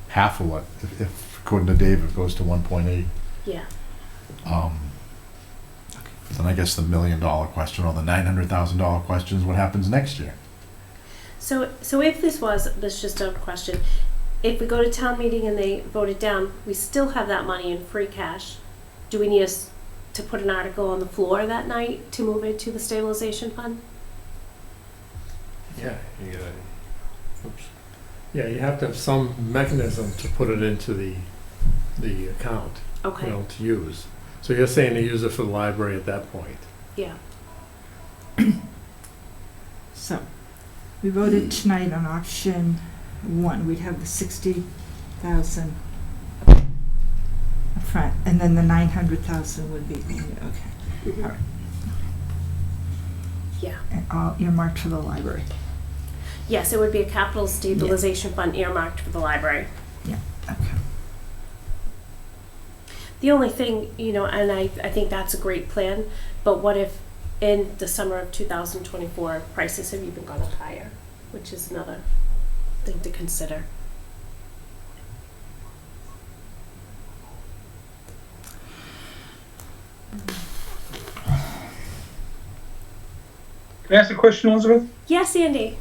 Speaker 4: half of what, if according to Dave, it goes to 1.8.
Speaker 1: yeah.
Speaker 4: Then I guess the $1 million question, or the $900,000 question, is what happens next year.
Speaker 1: So if this just a question, if we go to town meeting and they vote it down, we still have that money in free cash. Do we need us to put an article on the floor that night to move it to the stabilization fund?
Speaker 7: Yeah, you gotta, oops. Yeah, you have to have some mechanism to put it into the account,
Speaker 1: Okay.
Speaker 7: you know, to use. So you're saying to use it for the library at that point?
Speaker 1: Yeah.
Speaker 6: So, we voted tonight on option 1. We'd have the 60,000 up front, and then the 900,000 would be, okay. All right.
Speaker 1: Yeah.
Speaker 6: And all earmarked for the library.
Speaker 1: Yes, it would be a capital stabilization fund earmarked for the library.
Speaker 6: Yeah, okay.
Speaker 1: The only thing, you know, and I think that's a great plan, but what if in the summer of 2024 prices have even gone up higher, which is another thing to consider.
Speaker 8: Can I ask a question, Elizabeth?
Speaker 1: Yes, Andy.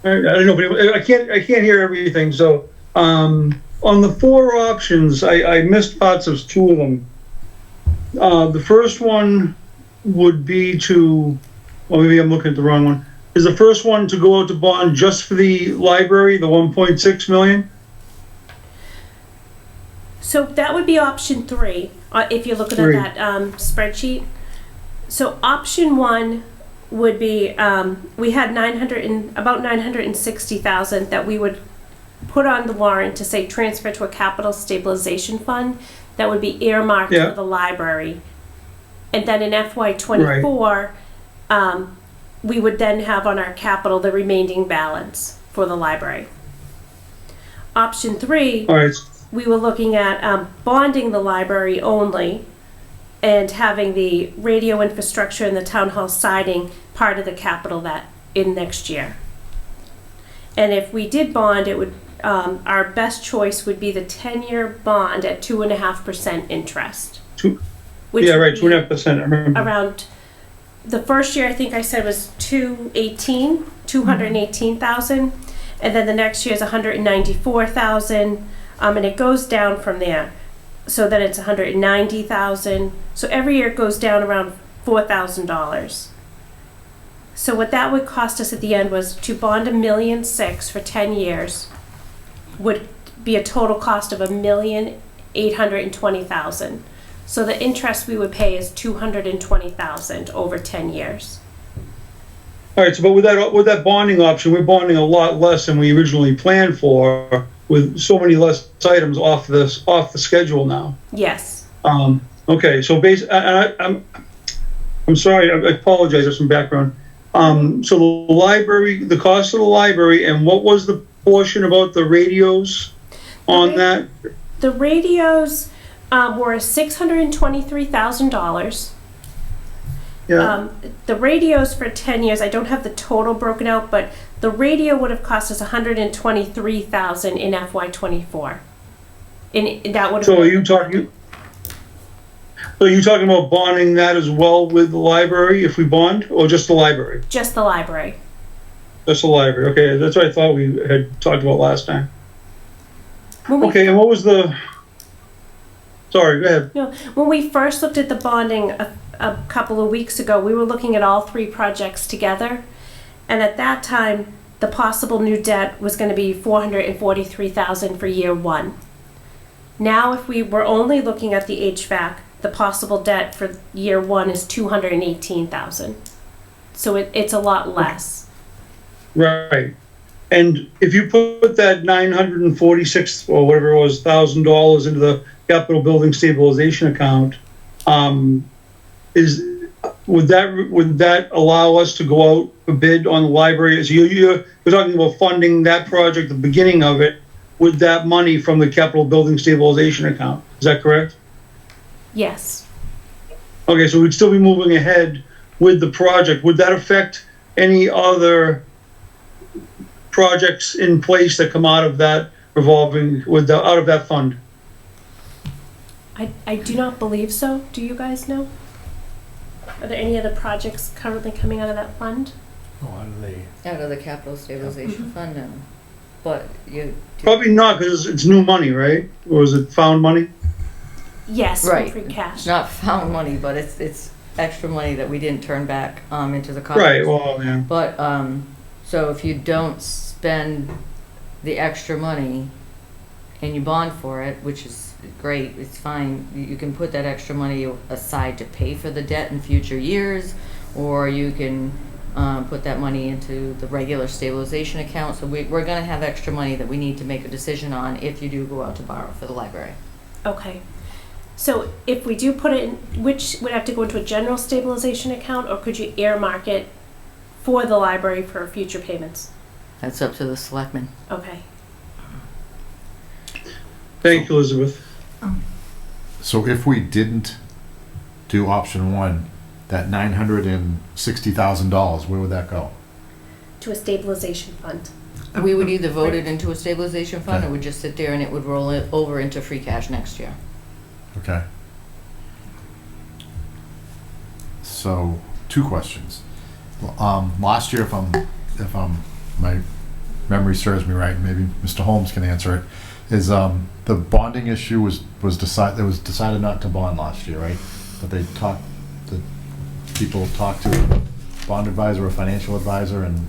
Speaker 8: I don't know, but I can't hear everything. So, on the 4 options, I missed parts of 2 of them. The first one would be to, well, maybe I'm looking at the wrong one. Is the first one to go out to bond just for the library, the 1.6 million?
Speaker 1: So that would be option 3, if you're looking
Speaker 8: 3.
Speaker 1: at that spreadsheet. So option 1 would be, we had about 960,000 that we would put on the warrant to say transfer to a capital stabilization fund that would be earmarked for the library. And then in FY24, we would then have on our capital the remaining balance for the library. Option 3,
Speaker 8: All right.
Speaker 1: we were looking at bonding the library only and having the radio infrastructure and the town hall siding part of the capital that in next year. And if we did bond, it would our best choice would be the 10-year bond at 2.5% interest. Which
Speaker 8: Yeah, right,
Speaker 1: would be
Speaker 8: 2.5%. I remember.
Speaker 1: around the first year I think I said was 218,000, and then the next year is 194,000, and it goes down from there. So then it's 190,000. So every year it goes down around $4,000. So what that would cost us at the end was to bond $1.6 million for 10 years would be a total cost of $1,820,000. So the interest we would pay is $220,000 over 10 years.
Speaker 8: All right, so but with that bonding option, we're bonding a lot less than we originally planned for, with so many less items off the schedule now.
Speaker 1: Yes.
Speaker 8: Okay, so I'm sorry, I apologize for some background. So the library, the cost of the library, and what was the portion about the radios on that?
Speaker 1: The radios were $623,000.
Speaker 8: Yeah.
Speaker 1: The radios for 10 years, I don't have the total broken out, but the radio would have cost us $123,000 in FY24. And that would have
Speaker 8: So
Speaker 1: been,
Speaker 8: are you talking about bonding that as well with the library if we bond, or just the library?
Speaker 1: just the library.
Speaker 8: Just the library. Okay, that's what I thought we had talked about last time.
Speaker 1: When we,
Speaker 8: Okay, and what was the? Sorry, go ahead.
Speaker 1: no, when we first looked at the bonding a couple of weeks ago, we were looking at all 3 projects together. And at that time, the possible new debt was going to be $443,000 for year 1. Now, if we were only looking at the HVAC, the possible debt for year one is $218,000. So it's a lot less.
Speaker 8: Right. And if you put that 946 or whatever it was, $1,000 into the capital building stabilization account, would that allow us to go out for bid on the library? So you're talking about funding that project, the beginning of it, with that money from the capital building stabilization account. Is that correct?
Speaker 1: Yes.
Speaker 8: Okay, so we'd still be moving ahead with the project. Would that affect any other projects in place that come out of that out of that fund?
Speaker 1: I do not believe so. Do you guys know? Are there any other projects currently coming out of that fund?
Speaker 7: Oh, how do they?
Speaker 5: Out of the capital stabilization fund now. But you.
Speaker 8: Probably not, because it's new money, right? Or is it found money?
Speaker 1: Yes, from
Speaker 5: Right.
Speaker 1: free cash.
Speaker 5: It's not found money, but it's extra money that we didn't turn back into the coffers.
Speaker 8: Right, well, yeah.
Speaker 5: But so if you don't spend the extra money and you bond for it, which is great, it's fine. You can put that extra money aside to pay for the debt in future years, or you can put that money into the regular stabilization account. So we're going to have extra money that we need to make a decision on if you do go out to borrow for the library.
Speaker 1: Okay. So if we do put it in, which would have to go into a general stabilization account, or could you earmark it for the library for future payments?
Speaker 5: That's up to the selectmen.
Speaker 1: Okay.
Speaker 8: Thank you, Elizabeth.
Speaker 4: So if we didn't do option one, that $960,000, where would that go?
Speaker 1: To a stabilization fund.
Speaker 5: We would either vote it into a stabilization fund, or would just sit there and it would roll it over into free cash next year.
Speaker 4: Okay. So, two questions. Last year, if my memory serves me right, maybe Mr. Holmes can answer it, is the bonding issue was decided not to bond last year, right? But people talked to a bond advisor or financial advisor, and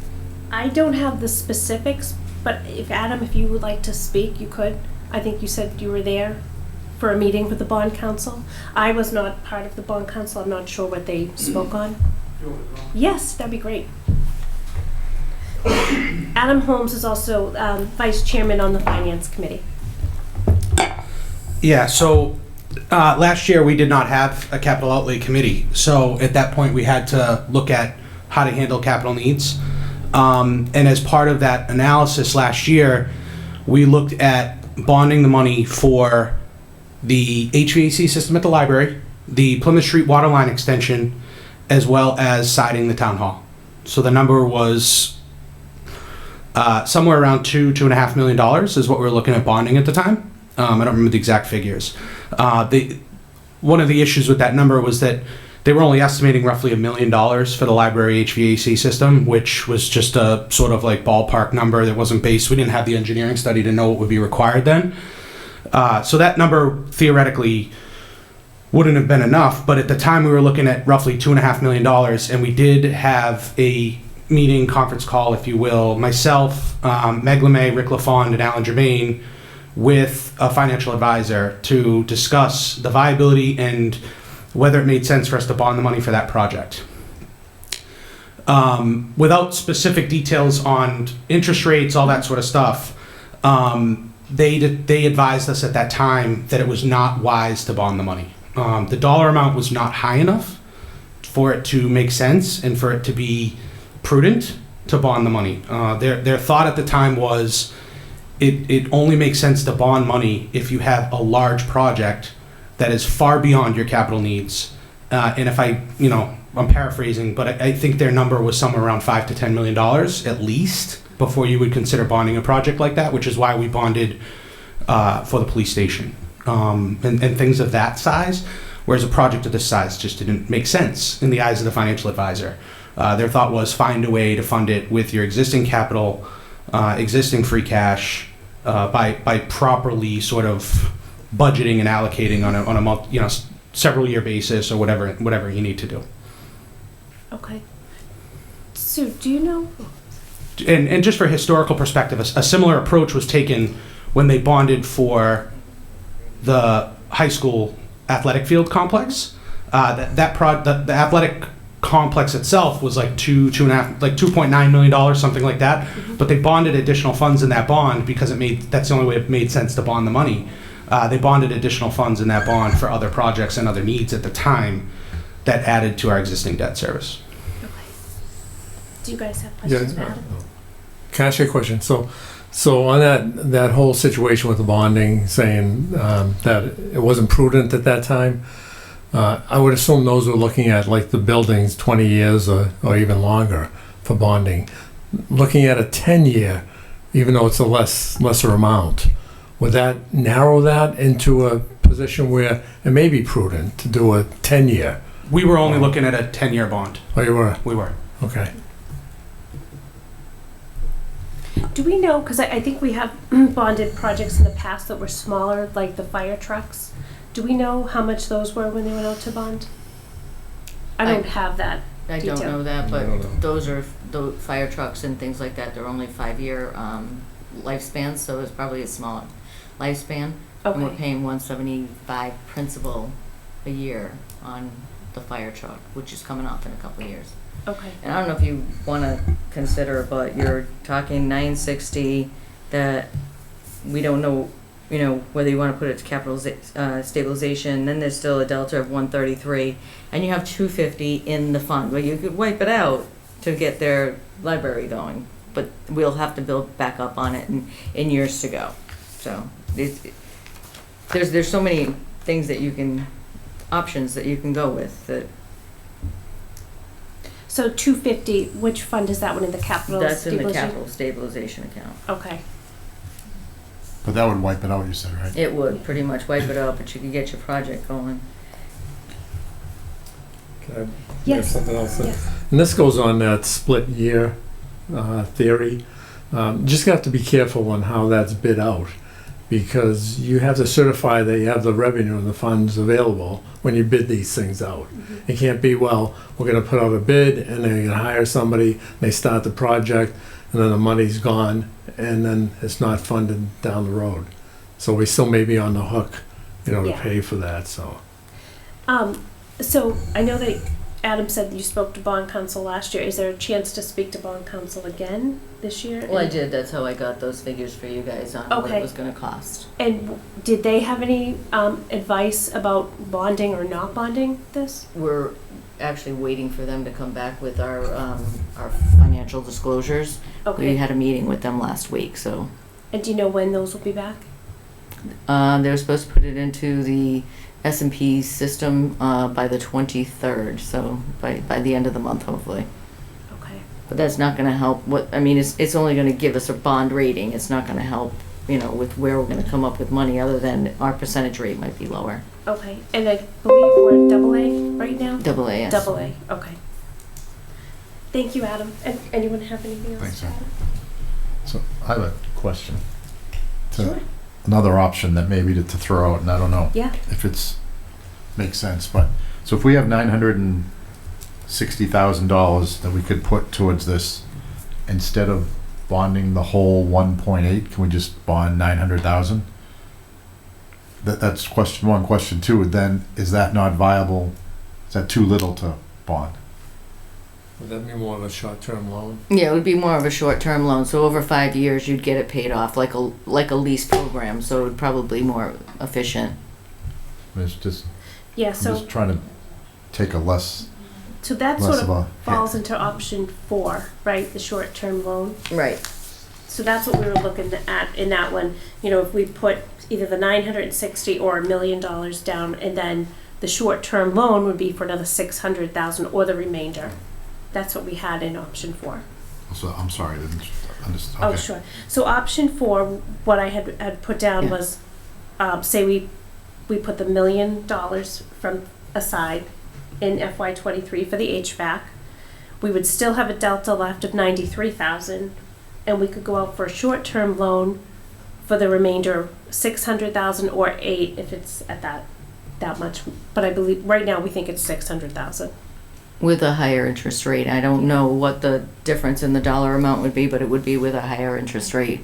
Speaker 1: I don't have the specifics, but if Adam, if you would like to speak, you could. I think you said you were there for a meeting with the bond council. I was not part of the bond council. I'm not sure what they spoke on. Yes, that'd be great. Adam Holmes is also vice chairman on the finance committee.
Speaker 9: Yeah, so last year we did not have a capital outlay committee. So at that point we had to look at how to handle capital needs. And as part of that analysis last year, we looked at bonding the money for the HVAC system at the library, the Plymouth Street water line extension, as well as siding the town hall. So the number was somewhere around $2.5 million is what we were looking at bonding at the time. I don't remember the exact figures. One of the issues with that number was that they were only estimating roughly $1 million for the library HVAC system, which was just a sort of like ballpark number that wasn't based. We didn't have the engineering study to know what would be required then. So that number theoretically wouldn't have been enough, but at the time we were looking at roughly $2.5 million, and we did have a meeting, conference call, if you will, myself, Meg LeMay, Rick LaFond, and Alan Germain, with a financial advisor to discuss the viability and whether it made sense for us to bond the money for that project. Without specific details on interest rates, all that sort of stuff, they advised us at that time that it was not wise to bond the money. The dollar amount was not high enough for it to make sense and for it to be prudent to bond the money. Their thought at the time was it only makes sense to bond money if you have a large project that is far beyond your capital needs. And if I'm paraphrasing, but I think their number was somewhere around $5 to $10 million at least before you would consider bonding a project like that, which is why we bonded for the police station and things of that size, whereas a project of this size just didn't make sense in the eyes of the financial advisor. Their thought was find a way to fund it with your existing capital, existing free cash, by properly sort of budgeting and allocating on a several year basis or whatever you need to do.
Speaker 1: Okay. Sue, do you know?
Speaker 9: And just for historical perspective, a similar approach was taken when they bonded for the high school athletic field complex. The athletic complex itself was like $2.9 million, something like that. But they bonded additional funds in that bond because that's the only way it made sense to bond the money. They bonded additional funds in that bond for other projects and other needs at the time that added to our existing debt service.
Speaker 1: Okay. Do you guys have questions for Adam?
Speaker 7: Can I ask you a question? So on that whole situation with the bonding, saying that it wasn't prudent at that time, I would assume those were looking at like the buildings 20 years or even longer for bonding. Looking at a 10-year, even though it's a lesser amount, would that narrow that into a position where it may be prudent to do a 10-year?
Speaker 9: We were only looking at a 10-year bond.
Speaker 7: Oh, you were?
Speaker 9: We were.
Speaker 7: Okay.
Speaker 1: Do we know, because I think we have bonded projects in the past that were smaller, like the fire trucks. Do we know how much those were when they went out to bond? I don't have that
Speaker 5: I
Speaker 1: detail.
Speaker 5: don't know that, but
Speaker 7: I don't know.
Speaker 5: those are, the fire trucks and things like that, they're only 5-year lifespans, so it's probably a smaller lifespan. And we're
Speaker 1: Okay.
Speaker 5: paying $175 principal a year on the fire truck, which is coming off in a couple of years.
Speaker 1: Okay.
Speaker 5: And I don't know if you want to consider, but you're talking 960 that we don't know, whether you want to put it to capital stabilization. Then there's still a delta of 133, and you have 250 in the fund. Well, you could wipe it out to get their library going, but we'll have to build back up on it in years to go. So there's so many things that options that you can go with that.
Speaker 1: So 250, which fund is that one in the capital
Speaker 5: That's in the
Speaker 1: stabilization?
Speaker 5: capital stabilization account.
Speaker 1: Okay.
Speaker 4: But that would wipe it out, you said, right?
Speaker 5: It would pretty much wipe it out, but you could get your project going.
Speaker 7: Can I
Speaker 1: Yes.
Speaker 7: have something else?
Speaker 1: Yes.
Speaker 7: And this goes on that split year theory. Just have to be careful on how that's bid out, because you have to certify that you have the revenue and the funds available when you bid these things out. It can't be, well, we're going to put out a bid and then you're going to hire somebody, they start the project, and then the money's gone, and then it's not funded down the road. So we still may be on the hook, to
Speaker 1: Yeah.
Speaker 7: pay for that. So
Speaker 1: So I know that Adam said you spoke to bond counsel last year. Is there a chance to speak to bond counsel again this year?
Speaker 5: Well, I did. That's how I got those figures for you guys on what
Speaker 1: Okay.
Speaker 5: it was going to cost.
Speaker 1: And did they have any advice about bonding or not bonding this?
Speaker 5: We're actually waiting for them to come back with our financial disclosures.
Speaker 1: Okay.
Speaker 5: We had a meeting with them last week, so
Speaker 1: And do you know when those will be back?
Speaker 5: they were supposed to put it into the S&P system by the 23rd, so by the end of the month, hopefully.
Speaker 1: Okay.
Speaker 5: But that's not going to help. It's only going to give us a bond rating. It's not going to help, with where we're going to come up with money, other than our percentage rate might be lower.
Speaker 1: Okay. And I believe we're AA right now?
Speaker 5: AA, yes.
Speaker 1: AA. Okay. Thank you, Adam. And anyone have anything else?
Speaker 4: Thanks,
Speaker 1: to
Speaker 4: Adam.
Speaker 1: add?
Speaker 4: So I have a question.
Speaker 1: Sure.
Speaker 4: Another option that maybe to throw out, and I don't know
Speaker 1: Yeah.
Speaker 4: if it's makes sense, but so if we have $960,000 that we could put towards this, instead of bonding the whole 1.8, can we just bond 900,000? That's question one. Question two, then is that not viable? Is that too little to bond?
Speaker 7: would that be more of a short-term loan?
Speaker 5: Yeah, it would be more of a short-term loan. So over 5 years, you'd get it paid off like a lease program. So it would probably be more efficient.
Speaker 4: It's just
Speaker 1: Yeah.
Speaker 4: I'm
Speaker 1: So
Speaker 4: just trying to take a less
Speaker 1: that
Speaker 4: less
Speaker 1: sort
Speaker 4: of
Speaker 1: of
Speaker 4: a
Speaker 1: falls
Speaker 4: hit.
Speaker 1: into option 4, right? The short-term loan.
Speaker 5: Right.
Speaker 1: So that's what we were looking at in that one. If we put either the 960 or $1 million down, and then the short-term loan would be for another 600,000 or the remainder. That's what we had in option 4.
Speaker 4: So I'm sorry, I didn't understand.
Speaker 1: Oh, sure. So option 4, what I had put down
Speaker 5: Yeah.
Speaker 1: was, say we put the $1 million from aside in FY23 for the HVAC. We would still have a delta left of 93,000, and we could go out for a short-term loan for the remainder, 600,000 or 8 if it's at that much. But I believe right now we think it's 600,000.
Speaker 5: With a higher interest rate. I don't know what the difference in the dollar amount would be, but it would be with a higher interest rate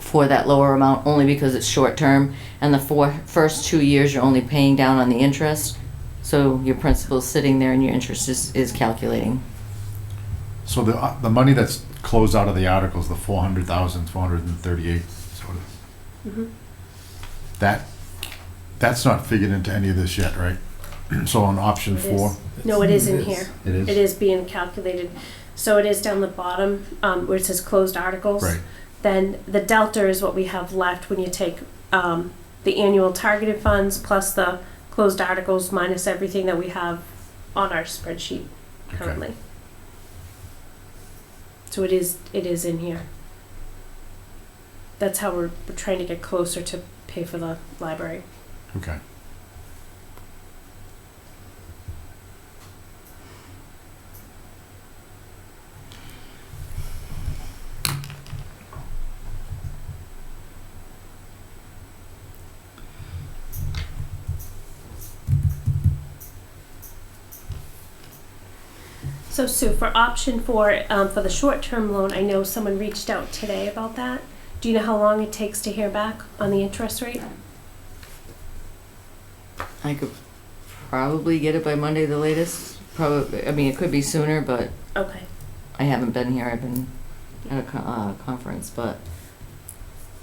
Speaker 5: for that lower amount, only because it's short term, and the first 2 years you're only paying down on the interest, so your principal's sitting there and your interest is calculating.
Speaker 4: So the money that's closed out of the articles, the 400,438, sort of,
Speaker 1: Mhm.
Speaker 4: that's not figured into any of this yet, right? So on option
Speaker 1: It is.
Speaker 4: 4,
Speaker 1: No, it is in here.
Speaker 4: it is?
Speaker 1: It is being calculated. So it is down the bottom, where it says closed articles.
Speaker 4: Right.
Speaker 1: Then the delta is what we have left when you take, the annual targeted funds plus the closed articles minus everything that we have on our spreadsheet
Speaker 4: Okay.
Speaker 1: currently. So it is in here. That's how we're trying to get closer to pay for the library.
Speaker 4: Okay.
Speaker 1: So Sue, for option 4, for the short-term loan, I know someone reached out today about that. Do you know how long it takes to hear back on the interest rate?
Speaker 5: I could probably get it by Monday the latest. Probably, I mean, it could be sooner, but
Speaker 1: Okay.
Speaker 5: I haven't been here. I've been at a conference, but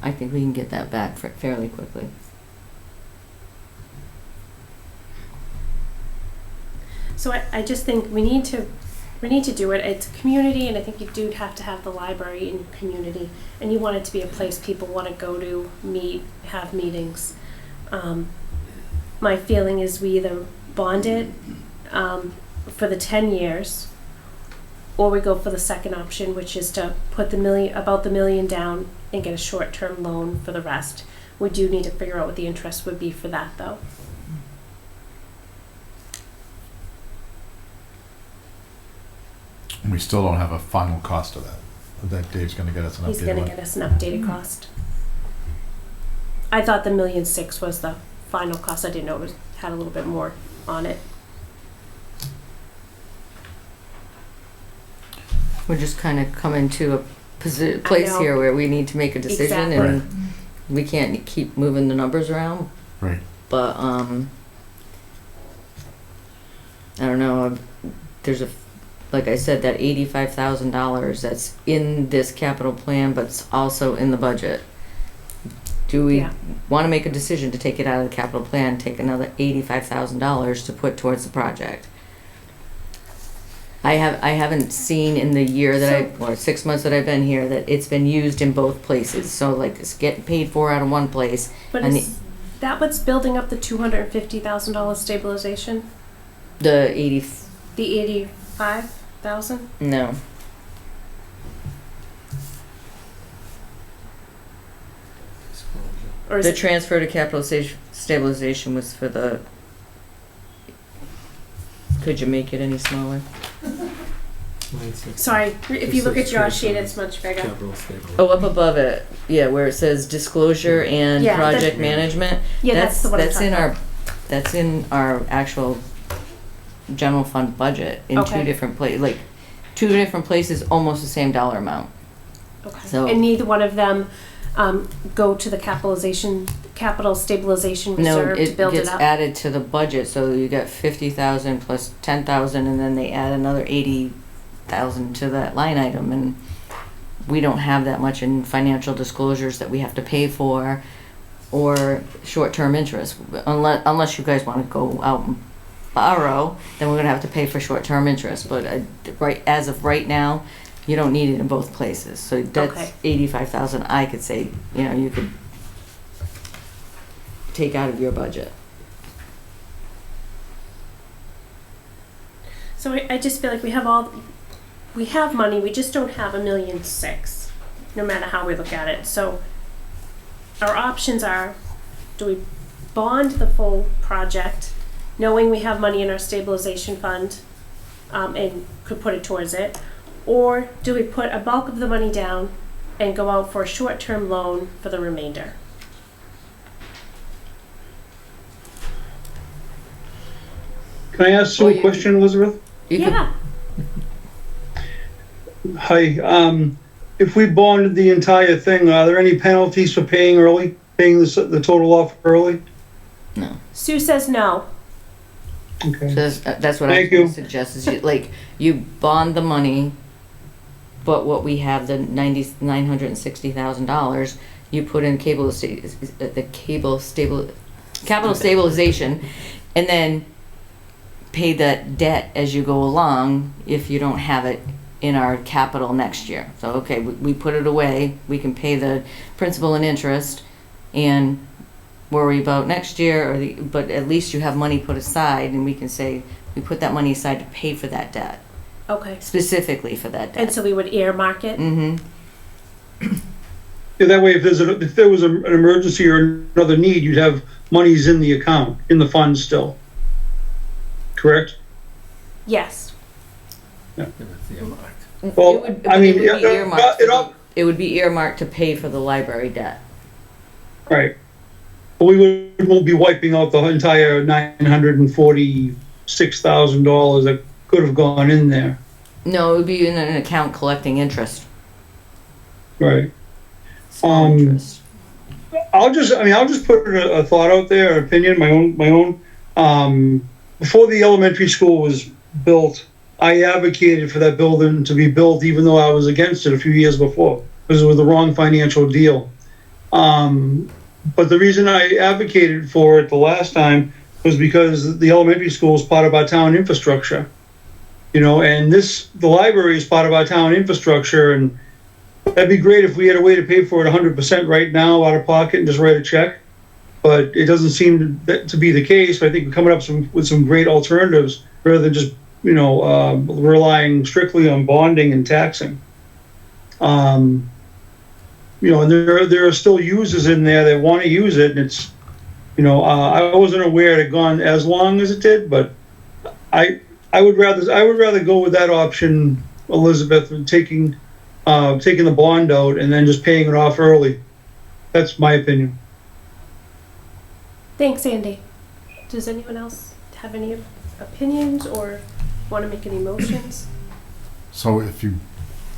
Speaker 5: I think we can get that back fairly quickly.
Speaker 1: So I just think we need to do it. It's a community, and I think you do have to have the library in your community, and you want it to be a place people want to go to, meet, have meetings. My feeling is we either bond it for the 10 years, or we go for the second option, which is to put about the $1 million down and get a short-term loan for the rest. We do need to figure out what the interest would be for that, though.
Speaker 4: And we still don't have a final cost of that. That Dave's gonna get us an updated one.
Speaker 1: He's gonna get us an updated cost. I thought the $1.6 million was the final cost. I didn't know it had a little bit more on it.
Speaker 5: We're just kind of coming to a place
Speaker 1: know.
Speaker 5: here where we need to make a decision,
Speaker 1: Exactly.
Speaker 5: and we can't keep moving the numbers around.
Speaker 4: Right.
Speaker 5: But I don't know. There's like I said, that $85,000 that's in this capital plan, but it's also in the budget. Do we
Speaker 1: Yeah.
Speaker 5: want to make a decision to take it out of the capital plan, take another $85,000 to put towards the project? I haven't seen in the year that or 6 months that I've been here that it's been used in both places. So like it's getting paid for out of one place.
Speaker 1: But
Speaker 5: And
Speaker 1: is that what's building up the $250,000 stabilization?
Speaker 5: The 80,
Speaker 1: The 85,000?
Speaker 5: no.
Speaker 1: Or is
Speaker 5: The
Speaker 1: it?
Speaker 5: transfer to capital stabilization was for the, could you make it any smaller?
Speaker 1: Sorry, if you look at your sheet, it's much bigger.
Speaker 5: Oh, up above it, yeah, where it says disclosure and
Speaker 1: Yeah,
Speaker 5: project management.
Speaker 1: Yeah, that's the one I'm
Speaker 5: That's
Speaker 1: talking
Speaker 5: in
Speaker 1: about.
Speaker 5: that's in our actual general fund budget in
Speaker 1: Okay.
Speaker 5: two different places, almost the same dollar amount.
Speaker 1: Okay.
Speaker 5: So-
Speaker 1: And neither one of them go to the capital stabilization
Speaker 5: No,
Speaker 1: reserve to
Speaker 5: it
Speaker 1: build it
Speaker 5: gets
Speaker 1: up?
Speaker 5: added to the budget, so you got 50,000 plus 10,000, and then they add another 80,000 to that line item, and we don't have that much in financial disclosures that we have to pay for, or short-term interest, unless you guys want to go out and borrow, then we're gonna have to pay for short-term interest, but as of right now, you don't need it in both places, so that's
Speaker 1: Okay.
Speaker 5: 85,000, I could say, you could take out of your budget.
Speaker 1: So I just feel like we have money, we just don't have $1.6 million, no matter how we look at it. So our options are, do we bond the full project, knowing we have money in our stabilization fund, and could put it towards it? Or do we put a bulk of the money down and go out for a short-term loan for the remainder?
Speaker 8: Can I ask Sue
Speaker 5: Well,
Speaker 8: a question, Elizabeth?
Speaker 5: You could-
Speaker 1: Yeah,
Speaker 8: Hi. if we bonded the entire thing, are there any penalties for paying early, paying the total off early?
Speaker 5: No.
Speaker 1: Sue says no.
Speaker 8: Okay.
Speaker 5: So that's what I
Speaker 8: Thank you.
Speaker 5: suggest is you bond the money, but what we have, the $960,000, you put in capital stabilization, and then pay that debt as you go along if you don't have it in our capital next year. So, okay, we put it away, we can pay the principal and interest and worry about next year, but at least you have money put aside, and we can say, we put that money aside to pay for that debt,
Speaker 1: Okay.
Speaker 5: specifically for that debt.
Speaker 1: And so we would earmark it?
Speaker 5: Mm-hmm.
Speaker 8: Yeah, that way, if there was an emergency or another need, you'd have monies in the account, in the fund still. Correct?
Speaker 1: Yes.
Speaker 8: Well, I mean,
Speaker 5: It would be earmarked to pay for the library debt.
Speaker 8: right. But we won't be wiping out the entire $946,000 that could have gone in there.
Speaker 5: No, it would be in an account collecting interest.
Speaker 8: Right.
Speaker 5: Small interest.
Speaker 8: I'll just put a thought out there, an opinion, my own. Before the elementary school was built, I advocated for that building to be built, even though I was against it a few years before, because it was the wrong financial deal. But the reason I advocated for it the last time was because the elementary school is part of our town infrastructure, and the library is part of our town infrastructure, and that'd be great if we had a way to pay for it 100% right now out of pocket and just write a check. But it doesn't seem to be the case. I think we're coming up with some great alternatives rather than just relying strictly on bonding and taxing. And there are still users in there that want to use it, and it's, I wasn't aware it had gone as long as it did, but I would rather go with that option, Elizabeth, than taking the bond out and then just paying it off early. That's my opinion.
Speaker 1: Thanks, Andy. Does anyone else have any opinions or want to make any motions?
Speaker 4: So if you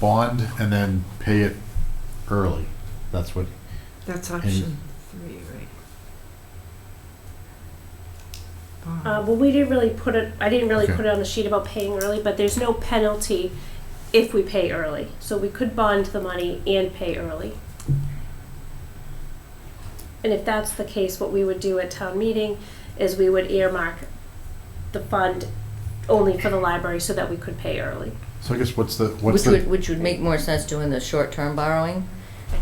Speaker 4: bond and then pay it early, that's what,
Speaker 6: That's option 3, right?
Speaker 1: Well, we didn't really put it, I didn't really
Speaker 4: Okay.
Speaker 1: put it on the sheet about paying early, but there's no penalty if we pay early. So we could bond the money and pay early. And if that's the case, what we would do at town meeting is we would earmark the fund only for the library so that we could pay early.
Speaker 4: so I guess
Speaker 5: Which would make more sense doing the short-term borrowing,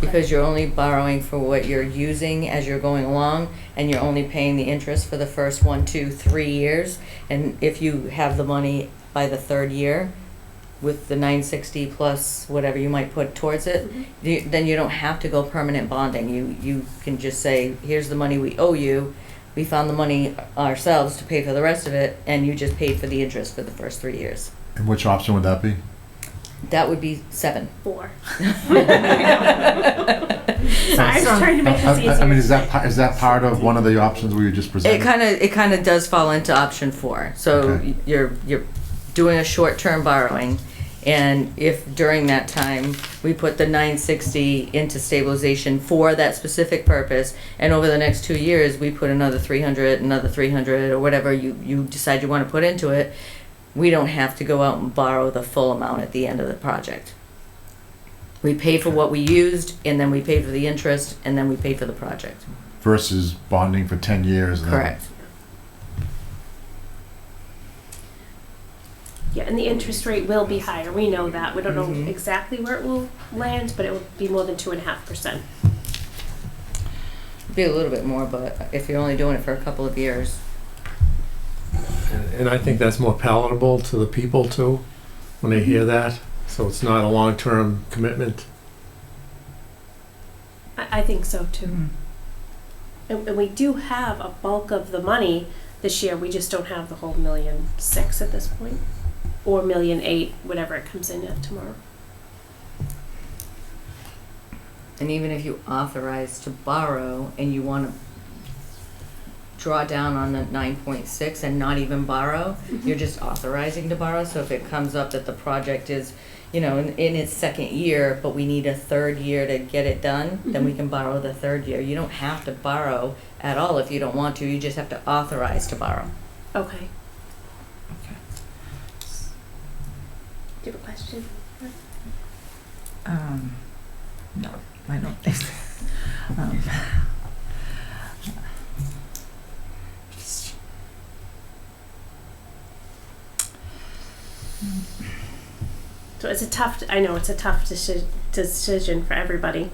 Speaker 5: because you're only borrowing for what you're using as you're going along, and you're only paying the interest for the first 1, 2, 3 years. And if you have the money by the 3rd year, with the 960 plus whatever you might put towards it, then you don't have to go permanent bonding. You can just say, here's the money we owe you. We found the money ourselves to pay for the rest of it, and you just paid for the interest for the first 3 years.
Speaker 4: And which option would that be?
Speaker 5: That would be 7.
Speaker 1: 4. Sorry, I was trying to make this easier.
Speaker 4: I mean, is that part of one of the options we just presented?
Speaker 5: It kind of does fall into option 4. So
Speaker 4: Okay.
Speaker 5: you're doing a short-term borrowing, and if during that time we put the 960 into stabilization for that specific purpose, and over the next 2 years we put another 300 or whatever you decide you want to put into it, we don't have to go out and borrow the full amount at the end of the project. We pay for what we used, and then we pay for the interest, and then we pay for the project.
Speaker 4: Versus bonding for 10 years. and then-
Speaker 5: Correct.
Speaker 1: Yeah, and the interest rate will be higher. We know that. We don't know
Speaker 5: Mhm.
Speaker 1: exactly where it will land, but it will be more than 2.5%.
Speaker 5: Be a little bit more, but if you're only doing it for a couple of years.
Speaker 7: And I think that's more palatable to the people too, when they hear that. So it's not a long-term commitment.
Speaker 1: I think so too. And we do have a bulk of the money this year. We just don't have the whole $1.6 million at this point, or $1.8 million, whatever it comes in at tomorrow.
Speaker 5: And even if you authorize to borrow and you want to draw down on the 9.6 and not even borrow, you're just authorizing to borrow. So if it comes up that the project is, you know, in its second year, but we need a third year to get it done, then we can borrow the third year. You don't have to borrow at all if you don't want to, you just have to authorize to borrow.
Speaker 1: Okay. Do you have a question?
Speaker 6: No, I don't think so.
Speaker 1: So it's a tough, I know it's a tough decision for everybody.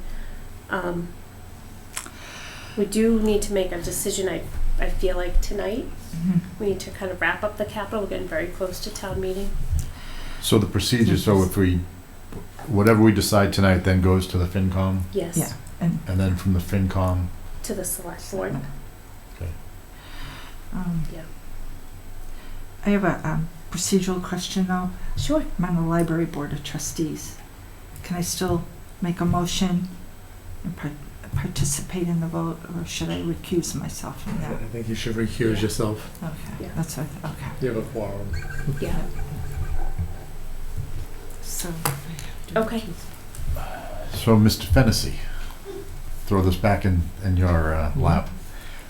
Speaker 1: We do need to make a decision, I feel like tonight. We need to kind of wrap up the capital, we're getting very close to town meeting.
Speaker 4: So the procedure, so if we, whatever we decide tonight then goes to the FinCom,
Speaker 1: Yes,
Speaker 6: Yeah, and,
Speaker 4: and then from the FinCom,
Speaker 1: to the select board. Yeah.
Speaker 6: I have a procedural question though.
Speaker 1: Sure.
Speaker 6: I'm on the library board of trustees. Can I still make a motion and participate in the vote, or should I recuse myself from
Speaker 7: I
Speaker 6: that?
Speaker 7: think you should recuse yourself.
Speaker 6: Okay,
Speaker 1: Yeah.
Speaker 6: that's what, okay.
Speaker 7: You have a quorum.
Speaker 1: Yeah.
Speaker 6: So.
Speaker 1: Okay.
Speaker 4: so Mr. Fennessy, throw this back in your lap.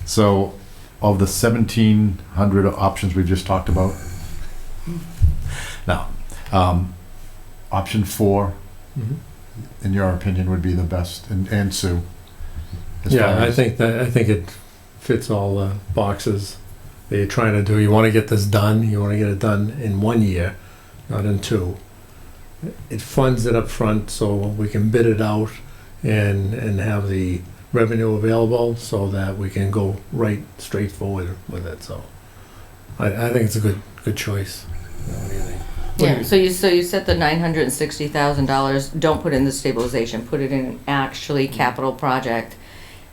Speaker 4: So of the 1,700 options we've just talked about, now, option 4,
Speaker 7: Mhm.
Speaker 4: in your opinion, would be the best, and Sue? as far
Speaker 7: Yeah, I
Speaker 4: as-
Speaker 7: think it fits all the boxes that you're trying to do. You want to get this done, you want to get it done in 1 year, not in 2. It funds it up front so we can bid it out and have the revenue available so that we can go right straight forward with it, so I think it's a good choice. What do you think?
Speaker 5: Yeah, so you set the $960,000, don't put in the stabilization, put it in an actually capital project.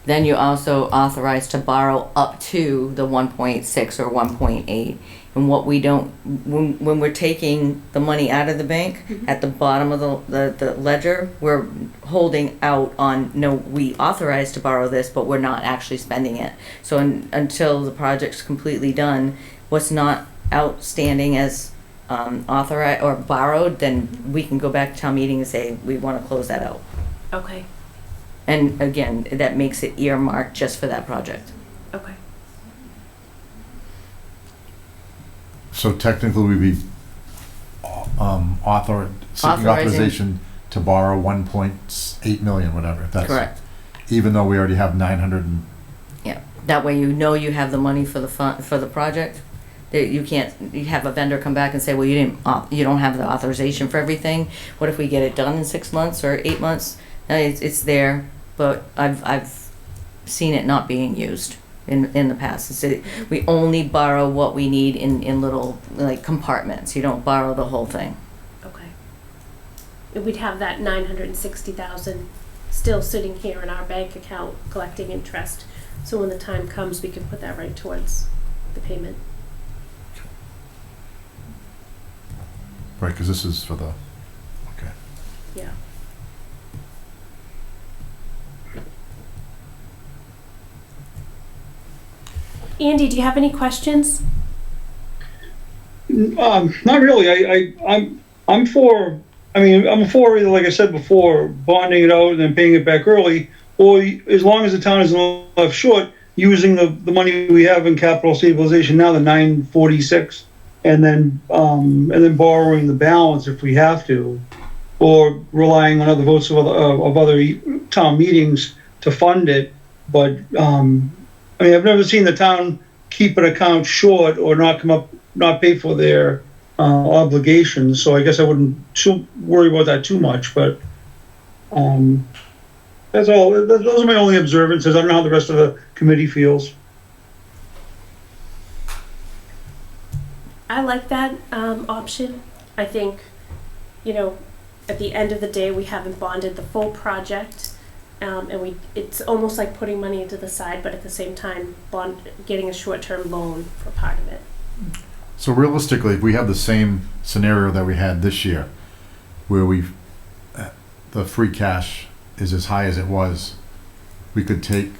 Speaker 5: Then you also authorize to borrow up to the 1.6 or 1.8. And what we don't, when we're taking the money out of the bank, at the bottom of the ledger, we're holding out on, no, we authorize to borrow this, but we're not actually spending it. So until the project's completely done, what's not outstanding as authorized or borrowed, then we can go back to town meeting and say, we want to close that out.
Speaker 1: Okay,
Speaker 5: And again, that makes it earmarked just for that project.
Speaker 1: okay.
Speaker 4: So technically, we'd be seeking
Speaker 5: Authorizing.
Speaker 4: authorization to borrow 1.8 million, whatever. If that's
Speaker 5: Correct.
Speaker 4: even though we already have 900 and
Speaker 5: Yeah. That way you know you have the money for the fund, for the project. That you can't, you have a vendor come back and say, well, you don't have the authorization for everything. What if we get it done in 6 months or 8 months? It's there, but I've seen it not being used in the past. We only borrow what we need in little like compartments. You don't borrow the whole thing.
Speaker 1: Okay. And we'd have that 960,000 still sitting here in our bank account collecting interest. So when the time comes, we can put that right towards the payment.
Speaker 4: right, because this is for the okay.
Speaker 1: Yeah. Andy, do you have any questions?
Speaker 8: Not really. I'm for. I mean, I'm for either, like I said before, bonding it out and then paying it back early, or as long as the town isn't left short, using the money we have in capital stabilization now, the 946, and then borrowing the balance if we have to, or relying on other votes of other town meetings to fund it. But I mean, I've never seen the town keep an account short or not pay for their obligations. So I guess I wouldn't worry about that too much. But that's all. Those are my only observances. I don't know how the rest of the committee feels.
Speaker 1: I like that option. I think, at the end of the day, we haven't bonded the full project, and it's almost like putting money into the side, but at the same time, getting a short-term loan for part of it.
Speaker 4: So realistically, if we have the same scenario that we had this year, where the free cash is as high as it was, we could take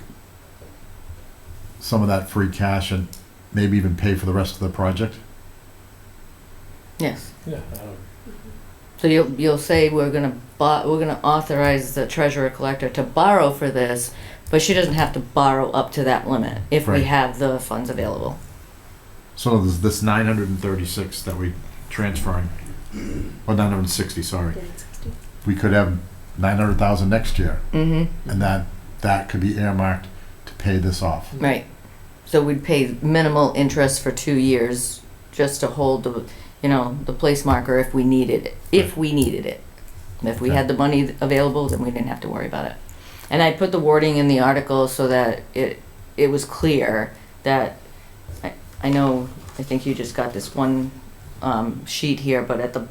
Speaker 4: some of that free cash and maybe even pay for the rest of the project.
Speaker 5: Yes.
Speaker 7: Yeah.
Speaker 5: So you'll say we're gonna authorize the treasurer collector to borrow for this, but she doesn't have to borrow up to that limit if we
Speaker 4: Right.
Speaker 5: have the funds available.
Speaker 4: So there's this 936 that we transferring, or 960, sorry. We could have 900,000 next year,
Speaker 5: Mm-hmm.
Speaker 4: and that could be earmarked to pay this off.
Speaker 5: Right. So we'd pay minimal interest for 2 years just to hold the place marker if we needed it. If we needed it. If we had the money available, then we didn't have to worry about it. And I put the wording in the article so that it was clear that I think you just got this one sheet here, but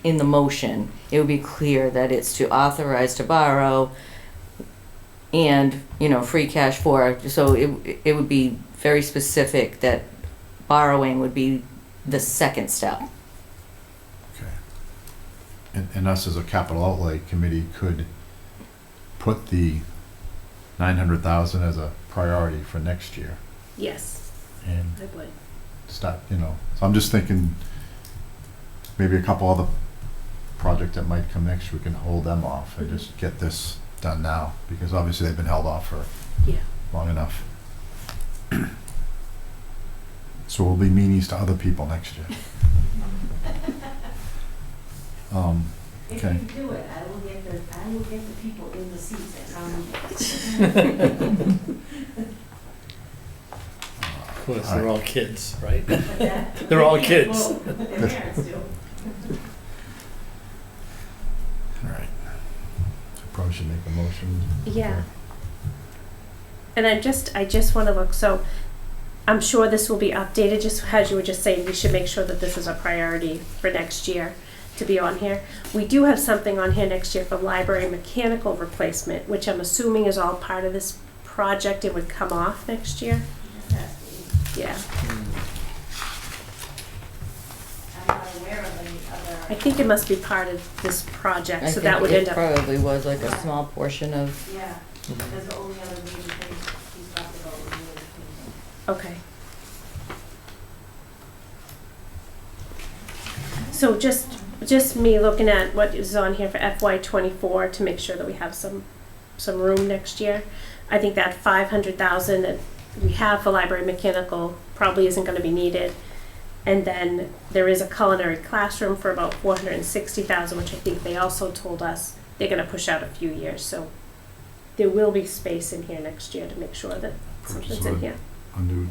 Speaker 5: in the motion, it would be clear that it's to authorize to borrow and, free cash for, so it would be very specific that borrowing would be the second step.
Speaker 4: Okay. And us as a capital outlay committee could put the 900,000 as a priority for next year
Speaker 1: Yes,
Speaker 4: and
Speaker 1: I would.
Speaker 4: start, so I'm just thinking maybe a couple other projects that might come next, we can hold them off and just get this done now, because obviously they've been held off for
Speaker 1: Yeah.
Speaker 4: long enough. So we'll be meanies to other people next year. Okay.
Speaker 3: If you do it, I will get the people in the seats at town meeting.
Speaker 7: Of course, they're all kids, right? They're all kids.
Speaker 3: Their parents do.
Speaker 4: All right. So probably should make a motion.
Speaker 1: Yeah. And I just want to look, so I'm sure this will be updated, just as you were just saying, we should make sure that this is a priority for next year to be on here. We do have something on here next year for library mechanical replacement, which I'm assuming is all part of this project and would come off next year. Yeah.
Speaker 3: I'm not aware of any other.
Speaker 1: I think it must be part of this project,
Speaker 5: I
Speaker 1: so
Speaker 5: think
Speaker 1: that would
Speaker 5: it
Speaker 1: end up.
Speaker 5: probably was like a small portion of,
Speaker 3: Yeah, that's the only other major thing he's talked about with the
Speaker 1: Okay. So just me looking at what is on here for FY24 to make sure that we have some room next year. I think that 500,000 that we have for library mechanical probably isn't going to be needed. And then there is a culinary classroom for about 460,000, which I think they also told us they're going to push out a few years. So there will be space in here next year to make sure that something's in here.
Speaker 4: A new,